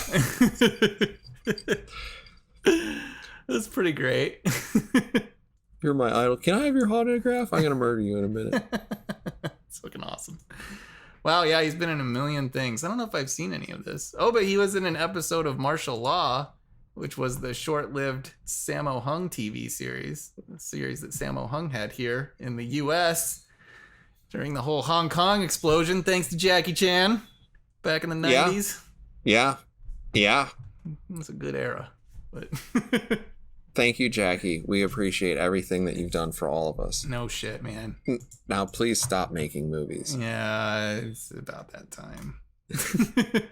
That's pretty great. You're my idol. Can I have your autograph? I'm gonna murder you in a minute. It's fucking awesome. Wow, yeah, he's been in a million things. I don't know if I've seen any of this. Oh, but he was in an episode of Martial Law, which was the short-lived Sammo Hung TV series, a series that Sammo Hung had here in the U.S. during the whole Hong Kong explosion, thanks to Jackie Chan back in the 90s. Yeah. It's a good era. But thank you, Jackie. We appreciate everything that you've done for all of us. No shit, man. Now, please stop making movies. Yeah, it's about that time.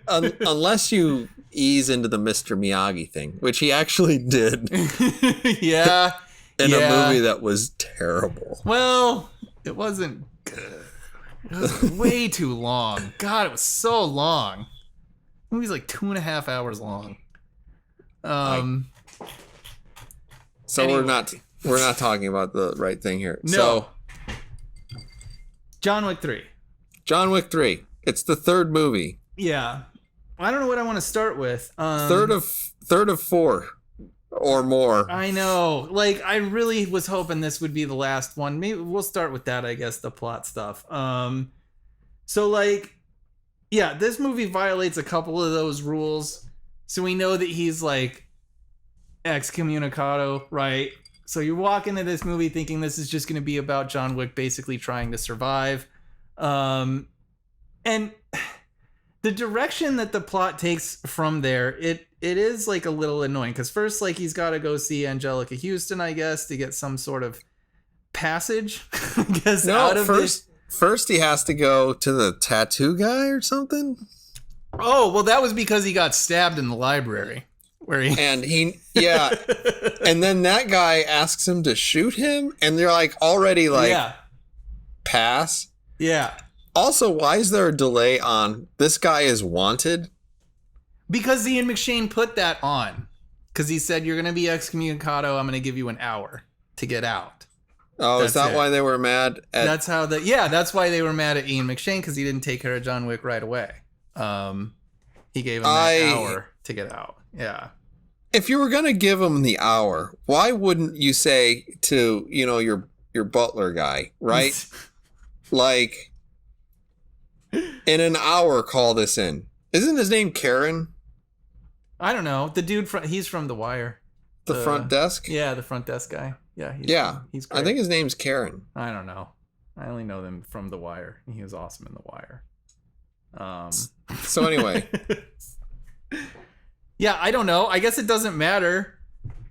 Unless you ease into the Mr. Miyagi thing, which he actually did. Yeah. In a movie that was terrible. Well, it wasn't good. It was way too long. God, it was so long. The movie's like 2.5 hours long. So Anyway. we're not talking about the right thing here. No. So John Wick 3. John Wick 3. It's the third movie. Yeah. I don't know what I want to start with. Third of 4 or more. I know. Like, I really was hoping this would be the last one. Maybe we'll start with that, I guess, the plot stuff. So, like, yeah, this movie violates a couple of those rules. So we know that he's, like, excommunicado, right? So you walk into this movie thinking this is just going to be about John Wick basically trying to survive. And the direction that the plot takes from there, it is like a little annoying because first, like, he's got to go see Angelica Houston, I guess, to get some sort of passage. I guess out of first he has to go to the tattoo guy or something. Oh, well, that was because he got stabbed in the library. And then that guy asks him to shoot him, and they're like already like pass. Yeah. Also, why is there a delay on this guy is wanted? Because Ian McShane put that on. Because he said, you're going to be excommunicado. I'm going to give you an hour to get out. Oh, is that why they were mad at... That's why they were mad at Ian McShane, because he didn't take care of John Wick right away. He gave him that hour to get out. Yeah. If you were going to give him the hour, why wouldn't you say to, your butler guy, right? Like, in an hour, call this in. Isn't his name Karen? I don't know. The dude, he's from The Wire. The front desk? Yeah, the front desk guy. Yeah. He's great. I think his name's Karen. I don't know. I only know them from The Wire. He was awesome in The Wire. So anyway. Yeah, I don't know. I guess it doesn't matter.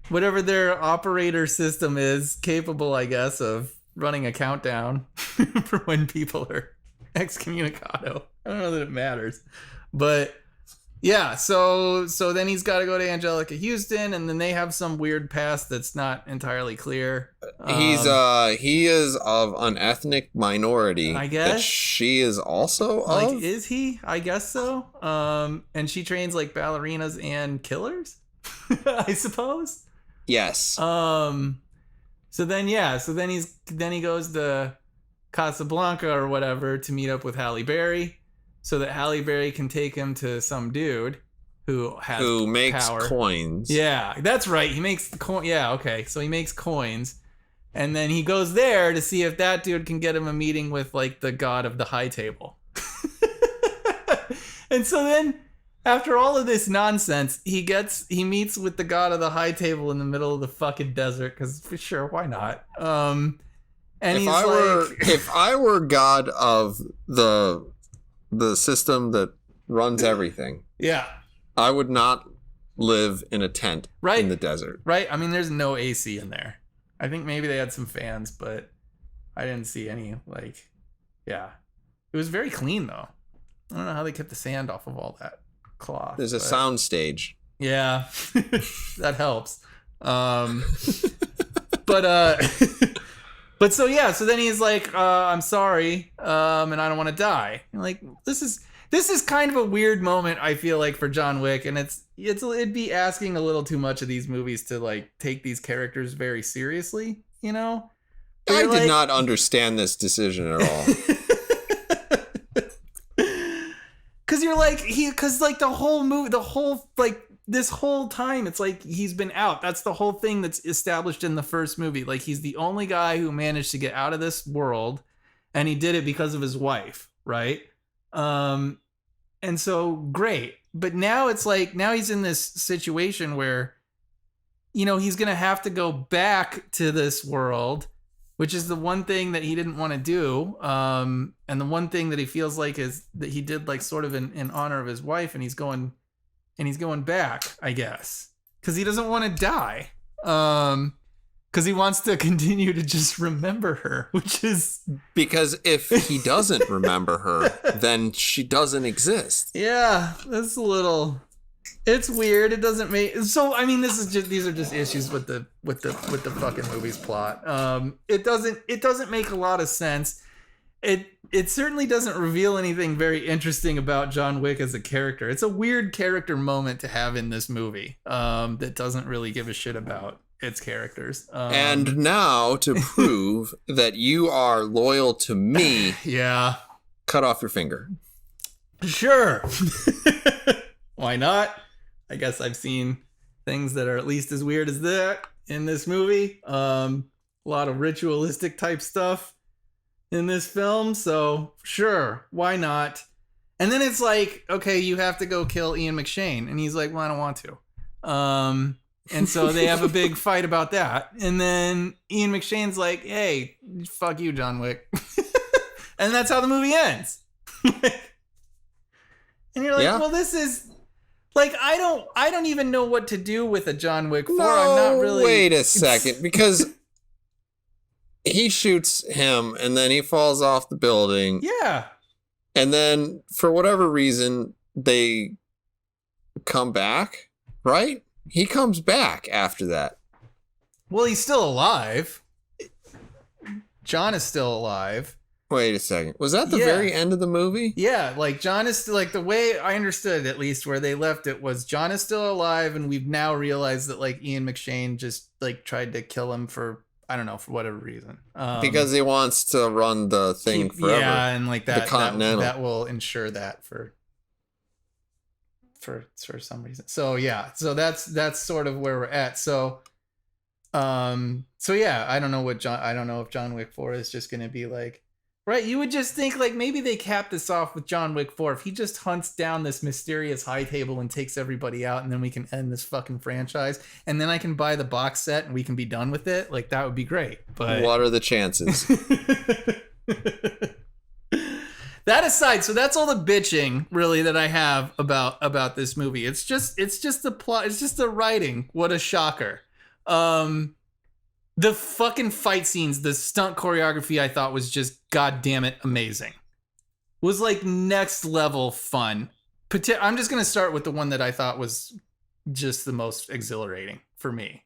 Whatever their operator system is capable, I guess, of running a countdown for when people are excommunicado. I don't know that it matters. But yeah, so then he's got to go to Angelica Houston, and then they have some weird past that's not entirely clear. He is of an ethnic minority. I guess that she is also like, of. is he? I guess so. And she trains like ballerinas and killers, I suppose. Yes. So then he goes to Casablanca or whatever to meet up with Halle Berry, so that Halle Berry can take him to some dude who makes power. Coins. Yeah, that's right. He makes the coin. Yeah, okay. So he makes coins, and then he goes there to see if that dude can get him a meeting with like the god of the high table. And so then, after all of this nonsense, he meets with the god of the high table in the middle of the fucking desert, because for sure, why not? And if I were god of the system that runs everything, yeah, I would not live in a tent in the desert. Right? I mean, there's no AC in there. I think maybe they had some fans, but I didn't see any. Like, yeah, it was very clean though. I don't know how they kept the sand off of all that cloth. There's a sound stage. Yeah, that helps. But so yeah, so then he's like, I'm sorry, and I don't want to die. And like, this is kind of a weird moment, I feel like, for John Wick, and it'd be asking a little too much of these movies to like take these characters very seriously, you know? I did not understand this decision at all. Cause you're like, the whole movie, this whole time, it's like he's been out. That's the whole thing that's established in the first movie. Like, he's the only guy who managed to get out of this world, and he did it because of his wife, right? And so great. But now it's like, now he's in this situation where, he's going to have to go back to this world, which is the one thing that he didn't want to do. And the one thing that he feels like is that he did, like, sort of in honor of his wife, and he's going back, I guess, because he doesn't want to die. Because he wants to continue to just remember her, which is... Because if he doesn't remember her, then she doesn't exist. Yeah, that's a little... It's weird. It doesn't make... So, I mean, these are just issues with the fucking movie's plot. It doesn't make a lot of sense. It certainly doesn't reveal anything very interesting about John Wick as a character. It's a weird character moment to have in this movie that doesn't really give a shit about its characters. And now, to prove that you are loyal to me, yeah, cut off your finger. sure. Why not? I guess I've seen things that are at least as weird as that in this movie. A lot of ritualistic type stuff in this film, so sure, why not? And then it's like, okay, you have to go kill Ian McShane, and he's like, well, I don't want to. And so they have a big fight about that. And then Ian McShane's like, hey, fuck you, John Wick. And that's how the movie ends. And you're like, well, this is like, I don't even know what to do with a John Wick 4. No, I'm not really. Wait a second, because he shoots him and then he falls off the building. Yeah. And then for whatever reason, they come back, right? He comes back after that. Well, he's still alive. John is still alive. Wait a second. Was that the very end of the movie? Yeah, like John is still, like the way I understood at least where they left it was John is still alive, and we've now realized that like Ian McShane just like tried to kill him for, I don't know, for whatever reason. Because he wants to run the thing forever. Yeah, and like that, the Continental. that will ensure that for some reason. So yeah, so that's sort of where we're at. So yeah, I don't know if John Wick 4 is just going to be like, right, you would just think like maybe they cap this off with John Wick 4 if he just hunts down this mysterious high table and takes everybody out, and then we can end this fucking franchise, and then I can buy the box set and we can be done with it. Like that would be great. But what are the chances? That aside, so that's all the bitching really that I have about this movie. It's just the plot, it's just the writing. What a shocker. The fucking fight scenes, the stunt choreography I thought was just goddamn it amazing. Was like next level fun. I'm just going to start with the one that I thought was just the most exhilarating for me.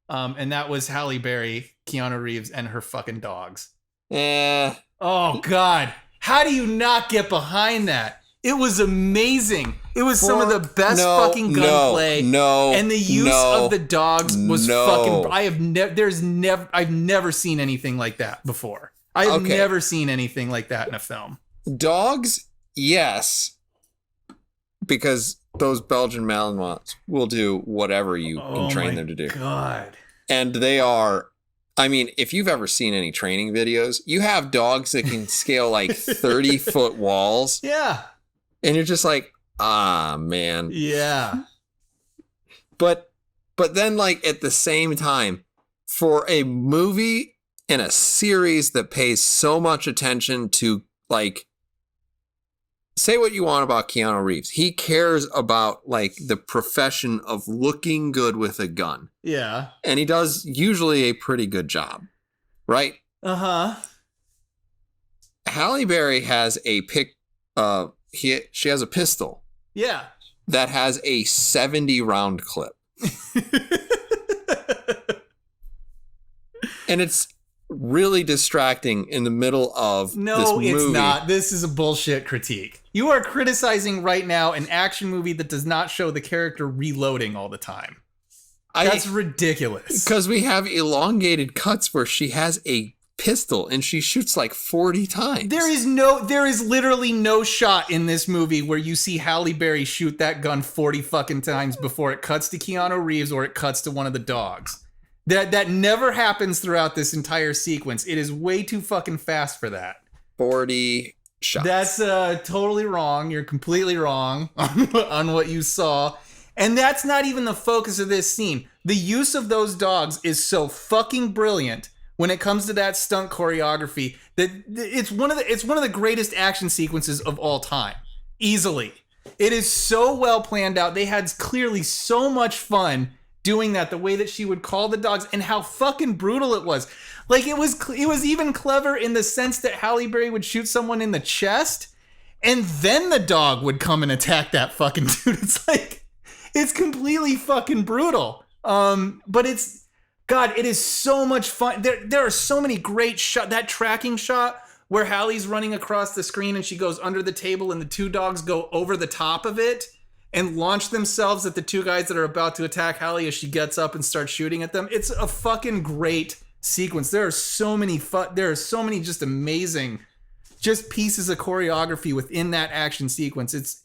And that was Halle Berry, Keanu Reeves, and her fucking dogs. Oh God. How do you not get behind that? It was amazing. It was some of the best fucking gunplay. And the use of the dogs was fucking. I've never seen anything like that before. I have never seen anything like that in a film. Dogs, yes, because those Belgian Malinois will do whatever you can train them to do. God. And they are. I mean, if you've ever seen any training videos, you have dogs that can scale like 30-foot walls. Yeah. And you're just like, man. Yeah. But then, like, at the same time, for a movie and a series that pays so much attention to, like, say what you want about Keanu Reeves. He cares about, like, the profession of looking good with a gun. Yeah. And he does usually a pretty good job, right? Uh-huh. Halle Berry has she has a pistol. Yeah. That has a 70-round clip. And it's really distracting in the middle of this movie. No, it's not. This is a bullshit critique. You are criticizing right now an action movie that does not show the character reloading all the time. That's ridiculous. Because we have elongated cuts where she has a pistol and she shoots like 40 times. There is literally no shot in this movie where you see Halle Berry shoot that gun 40 fucking times before it cuts to Keanu Reeves or it cuts to one of the dogs. That never happens throughout this entire sequence. It is way too fucking fast for that. 40 shots. That's totally wrong. You're completely wrong on what you saw. And that's not even the focus of this scene. The use of those dogs is so fucking brilliant when it comes to that stunt choreography that it's one of the greatest action sequences of all time. Easily. It is so well planned out. They had clearly so much fun doing that, the way that she would call the dogs and how fucking brutal it was. Like it was even clever in the sense that Halle Berry would shoot someone in the chest and then the dog would come and attack that fucking dude. It's like, it's completely fucking brutal. But it is so much fun. There are so many great shots. That tracking shot where Halle's running across the screen and she goes under the table and the two dogs go over the top of it. and launch themselves at the two guys that are about to attack Hallie as she gets up and starts shooting at them. It's a fucking great sequence. There are so many just amazing just pieces of choreography within that action sequence. It's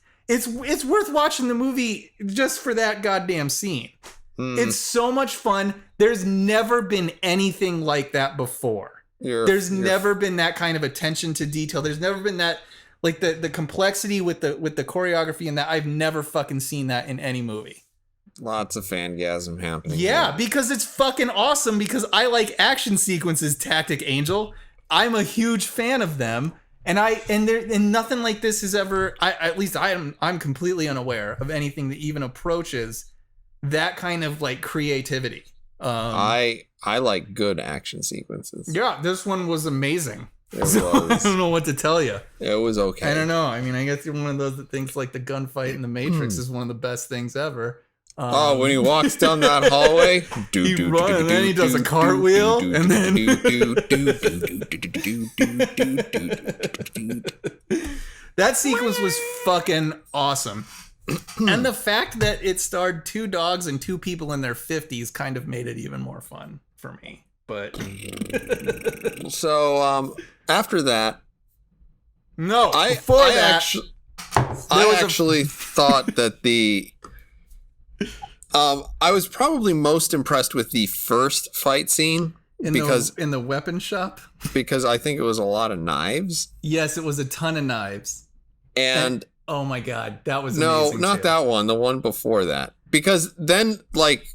worth watching the movie just for that goddamn scene. It's so much fun. There's never been anything like that before. There's never been that kind of attention to detail. There's never been that, like, the complexity with the choreography, and that I've never fucking seen that in any movie. Lots of fangasm happening. Yeah, because it's fucking awesome, because I like action sequences, Tactic Angel. I'm a huge fan of them. And nothing like this has ever, I'm completely unaware of anything that even approaches that kind of like creativity. I like good action sequences. Yeah, this one was amazing. It was. I don't know what to tell you. It was okay. I don't know. I mean, I guess you're one of those that thinks like the gunfight in the Matrix is one of the best things ever. When he walks down that hallway, he runs and then he does a cartwheel, and then that sequence was fucking awesome. And the fact that it starred two dogs and two people in their 50s kind of made it even more fun for me. But so after that, I actually thought that I was probably most impressed with the first fight scene in the weapon shop, because I think it was a lot of knives. Yes, it was a ton of knives. And oh my god, that was no, amazing not too. that one, the one before that. Because then, like,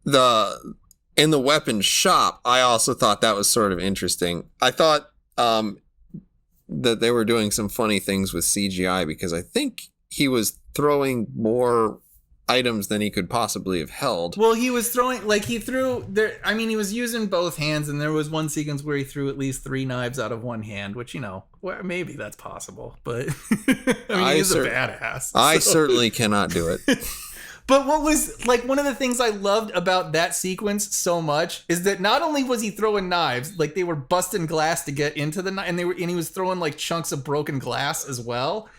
in the weapon shop, I also thought that was sort of interesting. I thought that they were doing some funny things with CGI, because I think he was throwing more items than he could possibly have held. Well, he was throwing, like, he was using both hands, and there was one sequence where he threw at least 3 knives out of one hand, which, maybe that's possible, but he's a badass. I certainly cannot do it. But what was, like, one of the things I loved about that sequence so much is that not only was he throwing knives, like, they were busting glass to get into the knife, and he was throwing, like, chunks of broken glass as well.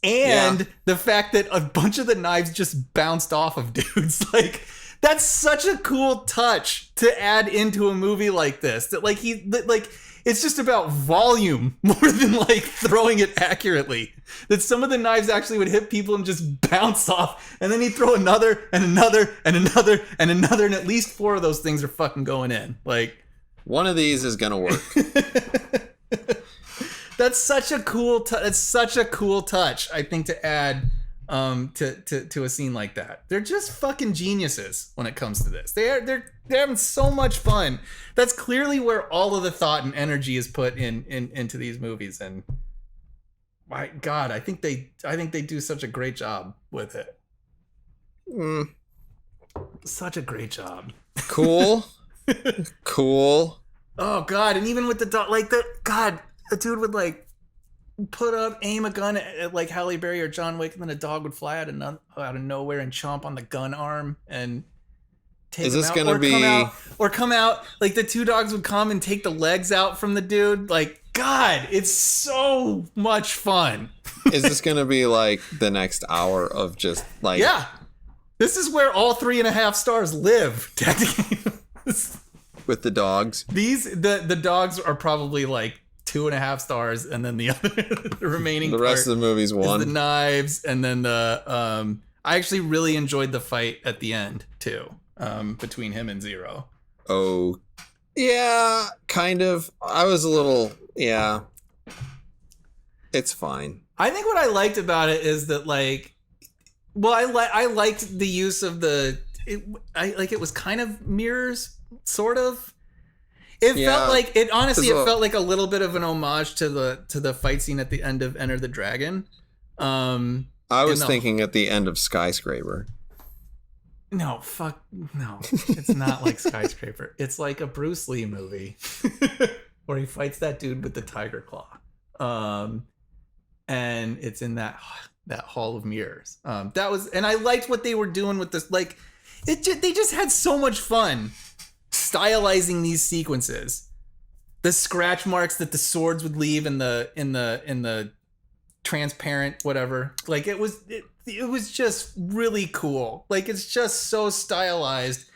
And the fact that a bunch of the knives just bounced off of dudes. Like, that's such a cool touch to add into a movie like this. That, like, it's just about volume more than, like, throwing it accurately. That some of the knives actually would hit people and just bounce off. And then he'd throw another and another and another and another. And at least 4 of those things are fucking going in. Like, one of these is going to work. That's such a cool touch, I think, to add to a scene like that. They're just fucking geniuses when it comes to this. They're having so much fun. That's clearly where all of the thought and energy is put into these movies. And my God, I think they do such a great job with it. Such a great job. Cool. Cool. Oh God, and even with the dog, like a dude would, like, aim a gun at like Halle Berry or John Wick, and then a dog would fly out of nowhere and chomp on the gun arm and take him out. Is this gonna be come out like the 2 dogs would come and take the legs out from the dude? Like, God, it's so much fun. Is this gonna be like the next hour of just like? Yeah, this is where all 3.5 stars live. Technically, with the dogs. The dogs are probably like 2.5 stars, and then the remaining the rest of the movie's 1. The knives, and then I actually really enjoyed the fight at the end too, between him and Zero. Oh, yeah, kind of. I was a little, yeah. It's fine. I think what I liked about it is that, like, well, I liked the use of it was kind of mirrors, sort of. It felt like it felt like a little bit of an homage to the fight scene at the end of Enter the Dragon. I was thinking at the end of Skyscraper. No, it's not like Skyscraper. It's like a Bruce Lee movie where he fights that dude with the tiger claw. And it's in that hall of mirrors. And I liked what they were doing with this. Like, they just had so much fun stylizing these sequences. The scratch marks that the swords would leave in the transparent, whatever. Like it was just really cool. Like it's just so stylized.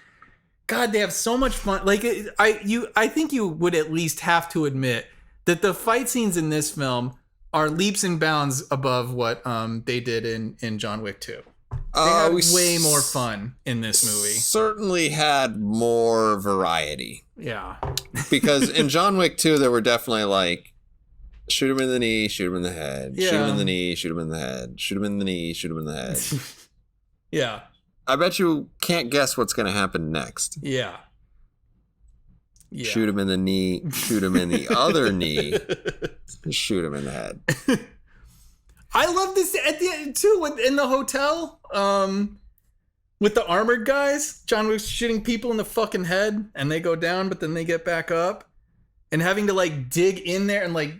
God, they have so much fun. Like I think you would at least have to admit that the fight scenes in this film are leaps and bounds above what they did in John Wick 2. They had way more fun in this movie. Certainly had more variety. Yeah. Because in John Wick 2, there were definitely like, shoot him in the knee, shoot him in the head, shoot him in the knee, shoot him in the head, shoot him in the knee, shoot him in the head. Yeah. I bet you can't guess what's going to happen next. Yeah. Shoot him in the knee, shoot him in the other knee, shoot him in the head. I love this at the end too, in the hotel, with the armored guys. John Wick's shooting people in the fucking head, and they go down, but then they get back up, and having to like dig in there and like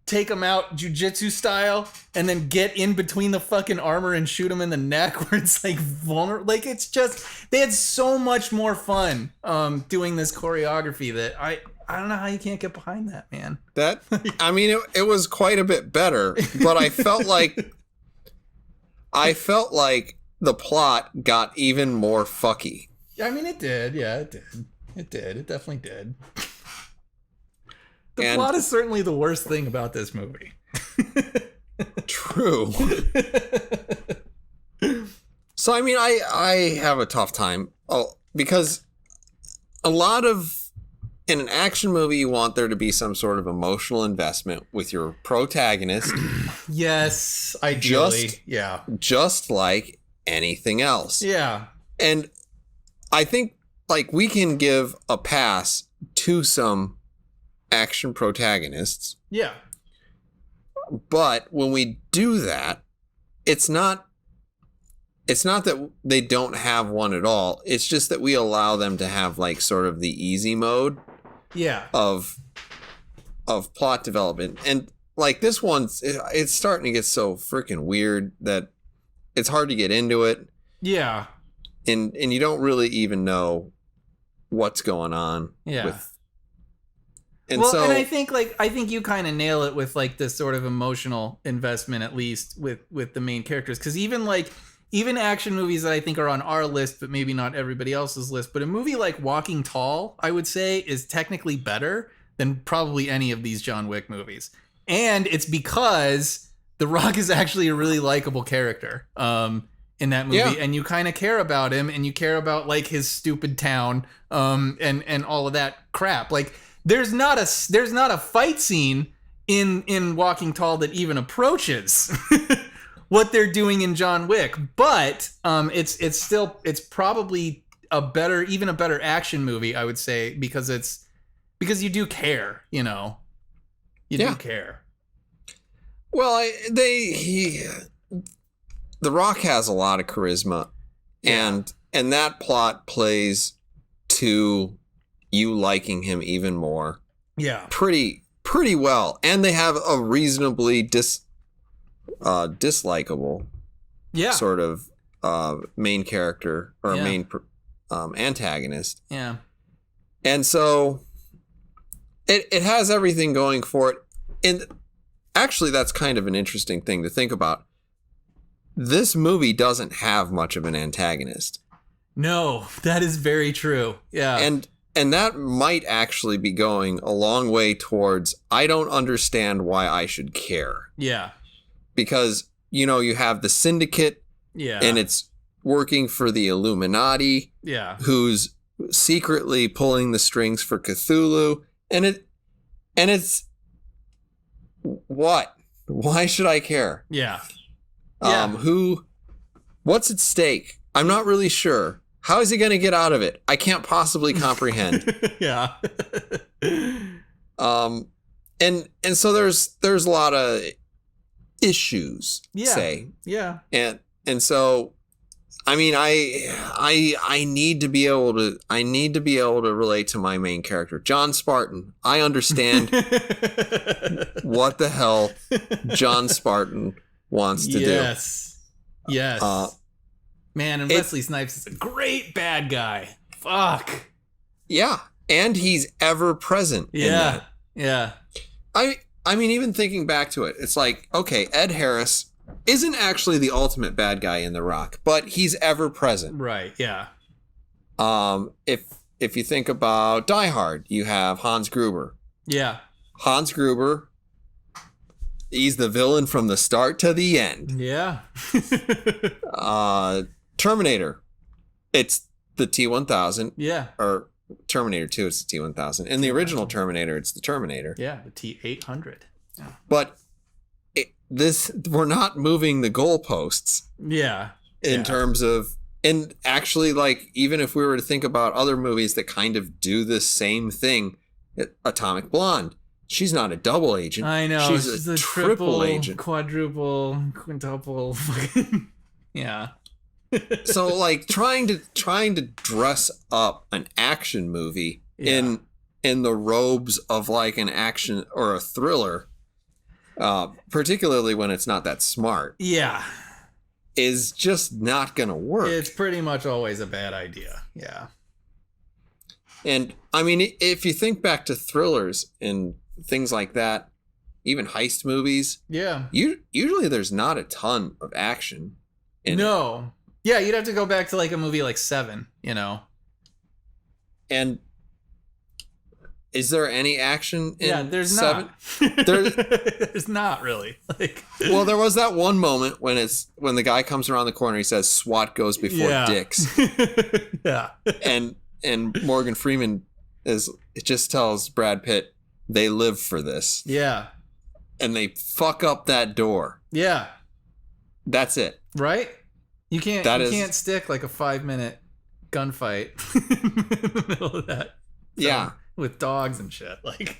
take them out jujitsu style, and then get in between the fucking armor and shoot them in the neck, where it's like vulnerable. Like it's just they had so much more fun doing this choreography that I don't know how you can't get behind that, man. That, I mean, it was quite a bit better, but I felt like the plot got even more fucky. I mean, it did. Yeah, it did. It did. It definitely did. The plot is certainly the worst thing about this movie. True. So, I mean, I have a tough time because a lot of, in an action movie, you want there to be some sort of emotional investment with your protagonist. Yes, ideally. Just like anything else. Yeah. And I think, like, we can give a pass to some action protagonists. Yeah. But when we do that, it's not that they don't have one at all. It's just that we allow them to have like sort of the easy mode. Yeah. Of plot development. And like this one's, it's starting to get so freaking weird that it's hard to get into it. Yeah. And you don't really even know what's going on. Yeah. And I think you kind of nail it with like this sort of emotional investment, at least with the main characters. Because even action movies that I think are on our list, but maybe not everybody else's list, but a movie like Walking Tall, I would say, is technically better than probably any of these John Wick movies. And it's because The Rock is actually a really likable character in that movie. Yeah. And you kind of care about him, and you care about like his stupid town and all of that crap. Like there's not a fight scene in Walking Tall that even approaches what they're doing in John Wick, but it's probably a better action movie, I would say, because you do care, you know, do care. Well, The Rock has a lot of charisma, and that plot plays to you liking him even more. Yeah, pretty well, and they have a reasonably dislikable sort of main character or main antagonist. Yeah. And so it has everything going for it. And actually, that's kind of an interesting thing to think about. This movie doesn't have much of an antagonist. No, that is very true. Yeah. And that might actually be going a long way towards, I don't understand why I should care. Yeah. Because, you know, you have the Syndicate, and it's working for the Illuminati, who's secretly pulling the strings for Cthulhu, and it's what? Why should I care? Yeah. What's at stake? I'm not really sure. How is he going to get out of it? I can't possibly comprehend. Yeah. And so there's a lot of issues, say. Yeah. And so I mean I need to be able to relate to my main character, John Spartan. I understand what the hell John Spartan wants to do. Yes. Man, and Wesley Snipes is a great bad guy. Fuck. Yeah. And he's ever present. Yeah. Yeah. I mean, even thinking back to it, it's like, okay, Ed Harris isn't actually the ultimate bad guy in The Rock, but he's ever present. Right, yeah. If you think about Die Hard, you have Hans Gruber. Yeah. Hans Gruber, he's the villain from the start to the end. Yeah. Terminator, it's the T-1000. Yeah. Or Terminator 2, it's the T-1000. In the original Terminator, it's the Terminator. Yeah, the T-800. Yeah. But we're not moving the goalposts. Yeah. In terms of, and actually, like, even if we were to think about other movies that kind of do the same thing, Atomic Blonde, she's not a double agent. I know. She's a triple agent. Quadruple, quintuple. Yeah. So, like, trying to dress up an action movie in the robes of like an action or a thriller, particularly when it's not that smart. Yeah. Is just not gonna work. It's pretty much always a bad idea. Yeah. And I mean, if you think back to thrillers and things like that, even heist movies, usually there's not a ton of action in it. Yeah, you'd have to go back to like a movie like Seven, you know. And is there any action in there's Seven? not. There's not really. Like, well, there was that one moment when the guy comes around the corner, he says SWAT goes before dicks. Yeah. And Morgan Freeman just tells Brad Pitt they live for this. Yeah. And they fuck up that door. Yeah. That's it. Right? You can't stick like a 5-minute gunfight in the middle of that. Yeah. With dogs and shit. Like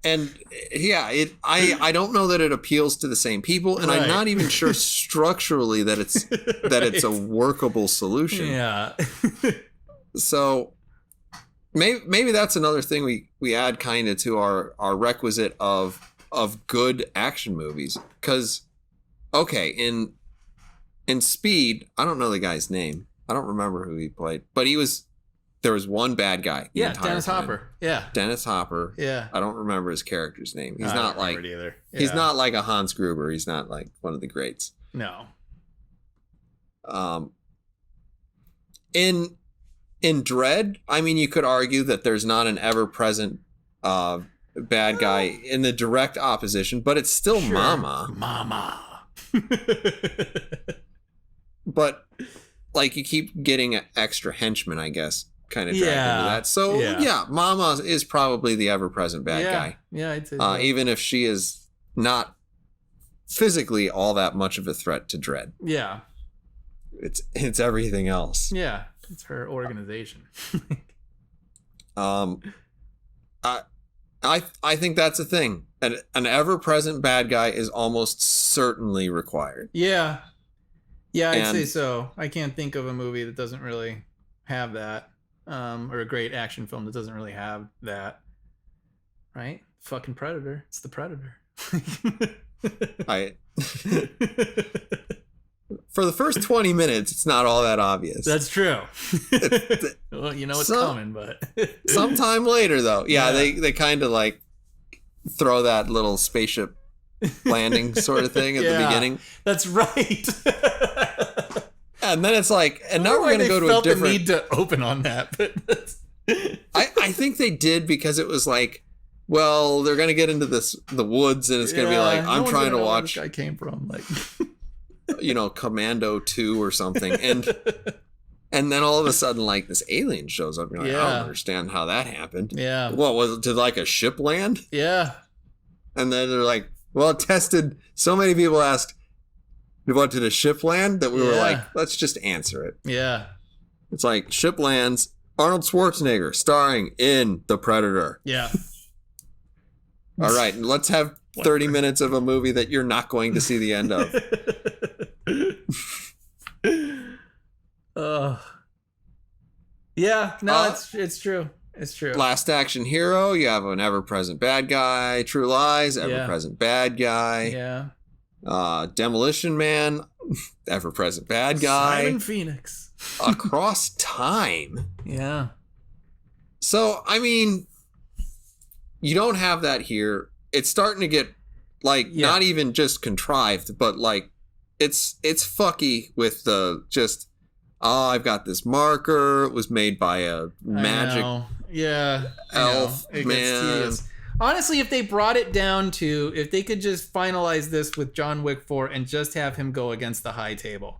and yeah, I don't know that it appeals to the same people, and I'm not even sure structurally that it's a workable solution. Yeah. So maybe that's another thing we add kind of to our requisite of good action movies. Because okay, in Speed, I don't know the guy's name. I don't remember who he played, but there was one bad guy. Yeah, Dennis Hopper. Yeah. Dennis Hopper. Yeah. I don't remember his character's name. He's I not don't like remember it either. Yeah. He's not like a Hans Gruber. He's not like one of the greats. No. In Dredd, I mean, you could argue that there's not an ever-present bad guy in the direct opposition, but it's still Mama. But like you keep getting extra henchmen, I guess, kind of dragged into that. So yeah, Mama is probably the ever-present bad guy. Yeah, I'd say so. Even if she is not physically all that much of a threat to Dredd. Yeah. It's everything else. Yeah, it's her organization. I think that's a thing. An ever-present bad guy is almost certainly required. Yeah. Yeah, I'd say so. I can't think of a movie that doesn't really have that. Or a great action film that doesn't really have that. Right? Fucking Predator. It's the Predator. For the first 20 minutes, it's not all that obvious. That's true. Well, you know it's coming, but sometime later, though, they kind of like throw that little spaceship landing sort of thing at the beginning. That's right. And then it's like, and now we're going to go to a different. The need to open on that, but I think they did because it was like, well, they're going to get into the woods, and it's going to be like, I'm trying to watch. Where this guy came from, like. Commando 2 or something, and then all of a sudden, like, this alien shows up. You're like, I don't understand how that happened. Yeah. What was it? Did like a ship land? Yeah. And then they're like, well, it tested. So many people asked, what, did a ship land? That we were like, let's just answer it. Yeah. It's like, ship lands. Arnold Schwarzenegger starring in The Predator. Yeah. All right, let's have 30 minutes of a movie that you're not going to see the end of. Yeah, no, it's true. It's true. Last Action Hero, you have an ever-present bad guy. True Lies, ever-present bad guy. Yeah. Demolition Man, ever-present bad guy. Simon Phoenix. Across Time. Yeah. So, I mean, you don't have that here. It's starting to get like not even just contrived, but like it's fucky with the just I've got this marker. It was made by a magic elf man. Honestly, if they brought it down to, if they could just finalize this with John Wick 4 and just have him go against the high table,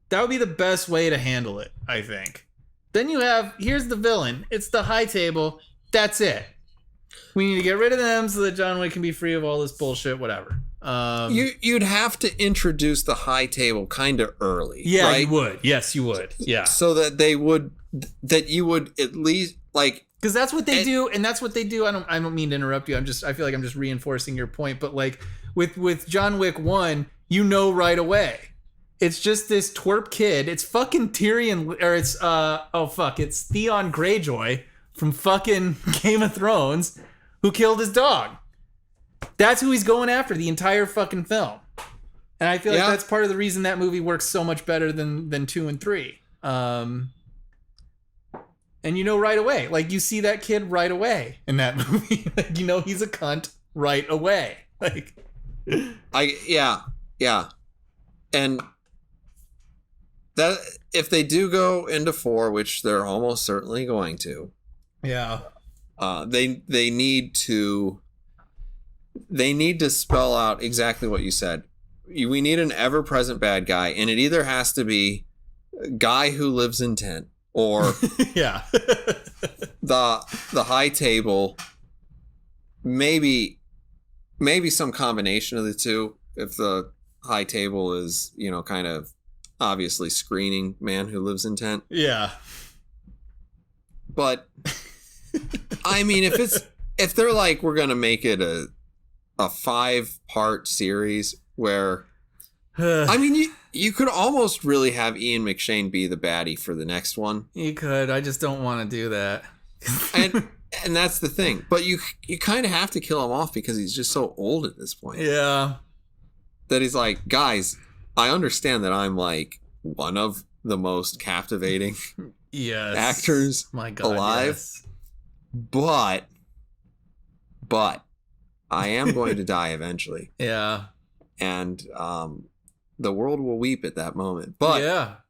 that would be the best way to handle it, I think. Then you have, here's the villain. It's the high table. That's it. We need to get rid of them so that John Wick can be free of all this bullshit, whatever. You'd have to introduce the high table kind of early. Yeah, right? you would. Yes, you would. Yeah. So that you would at least like, because that's what they do, and that's what they do. I don't mean to interrupt you. I feel like I'm just reinforcing your point. But like with John Wick 1, you know right away. It's just this twerp kid. It's fucking Tyrion, or it's it's Theon Greyjoy from fucking Game of Thrones who killed his dog. That's who he's going after the entire fucking film. And I feel like that's part of the reason that movie works so much better than 2 and 3. And you know right away, like you see that kid right away in that movie. Like, you know he's a cunt right away. Like, and that if they do go into 4, which they're almost certainly going to, they need to spell out exactly what you said. We need an ever-present bad guy, and it either has to be a guy who lives in tent. Or the high table, maybe some combination of the two. If the high table is, kind of obviously screening man who lives in tent. Yeah. But I mean, if they're like, we're gonna make it a 5-part series where, I mean, you could almost really have Ian McShane be the baddie for the next one. You could. I just don't want to do that. and that's the thing. But you kind of have to kill him off because he's just so old at this point. Yeah. That he's like, guys, I understand that I'm like one of the most captivating actors alive. Yes. But I am going to die eventually. Yeah. And the world will weep at that moment. But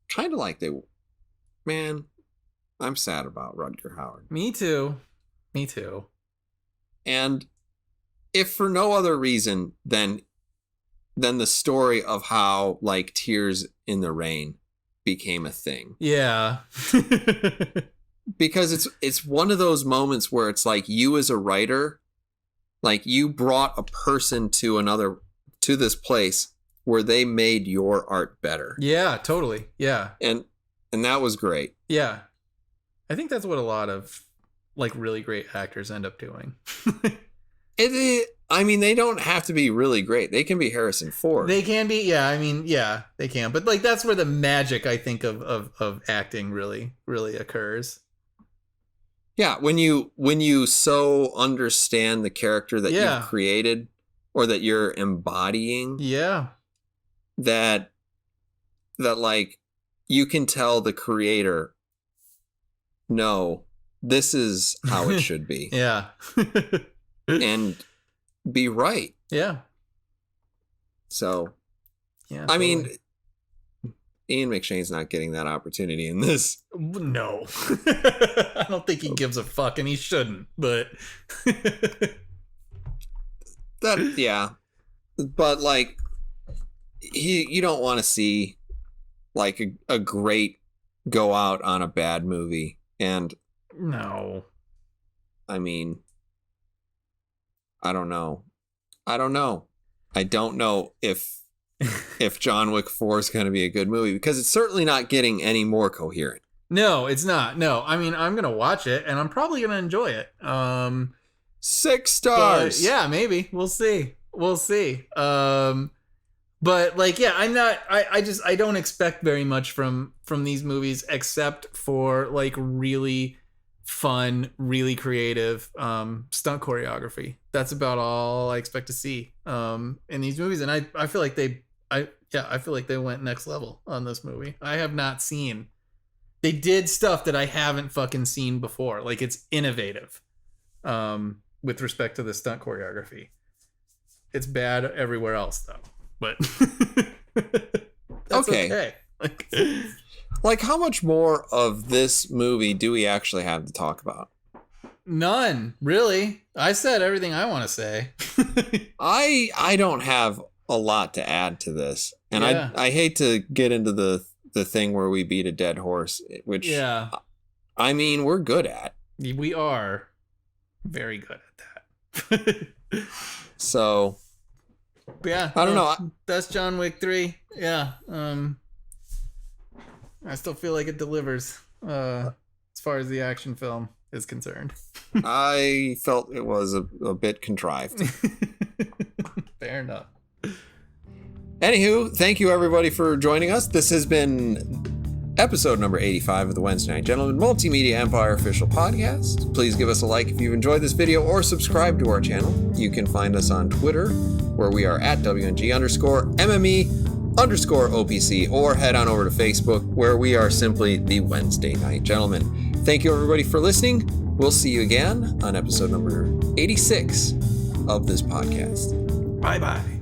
kind of like I'm sad about Rutger Hauer. Me too. And if for no other reason than the story of how like Tears in the Rain became a thing. Yeah. Because it's one of those moments where it's like you as a writer, like you brought a person to this place where they made your art better. Yeah, totally. Yeah. And that was great. Yeah. I think that's what a lot of like really great actors end up doing. I mean, they don't have to be really great. They can be Harrison Ford. They can be, they can. But like that's where the magic, I think, of acting really, really occurs. Yeah, when you so understand the character that you've created or that you're embodying. Yeah. That like you can tell the creator, no, this is how it should be. Yeah. And be right. Yeah. So, yeah. I mean, Ian McShane's not getting that opportunity in this. No. I don't think he gives a fuck, and he shouldn't, but but like you don't want to see like a great go out on a bad movie. And no, I mean, I don't know. I don't know if John Wick 4 is going to be a good movie, because it's certainly not getting any more coherent. No, it's not. No, I mean, I'm going to watch it and I'm probably going to enjoy it. 6 stars. Yeah, maybe. We'll see. But like, yeah, I don't expect very much from these movies except for like really fun, really creative stunt choreography. That's about all I expect to see in these movies. And I feel like I feel like they went next level on this movie. I have not seen. They did stuff that I haven't fucking seen before. Like, it's innovative. with respect to the stunt choreography. It's bad everywhere else, though. But that's okay. Like, how much more of this movie do we actually have to talk about? None, really. I said everything I want to say. I don't have a lot to add to this, and I hate to get into the thing where we beat a dead horse, which I mean, we're good at. We are very good at that. So yeah, I don't know. That's John Wick 3. Yeah. I still feel like it delivers as far as the action film is concerned. I felt it was a bit contrived. Fair enough. Anywho, thank you everybody for joining us. This has been episode number 85 of the Wednesday Night Gentlemen Multimedia Empire official podcast. Please give us a like if you've enjoyed this video or subscribe to our channel. You can find us on Twitter, where we are at WNG_MME_OPC, or head on over to Facebook, where we are simply the Wednesday Night Gentlemen. Thank you everybody for listening. We'll see you again on episode number 86 of this podcast. Bye-bye.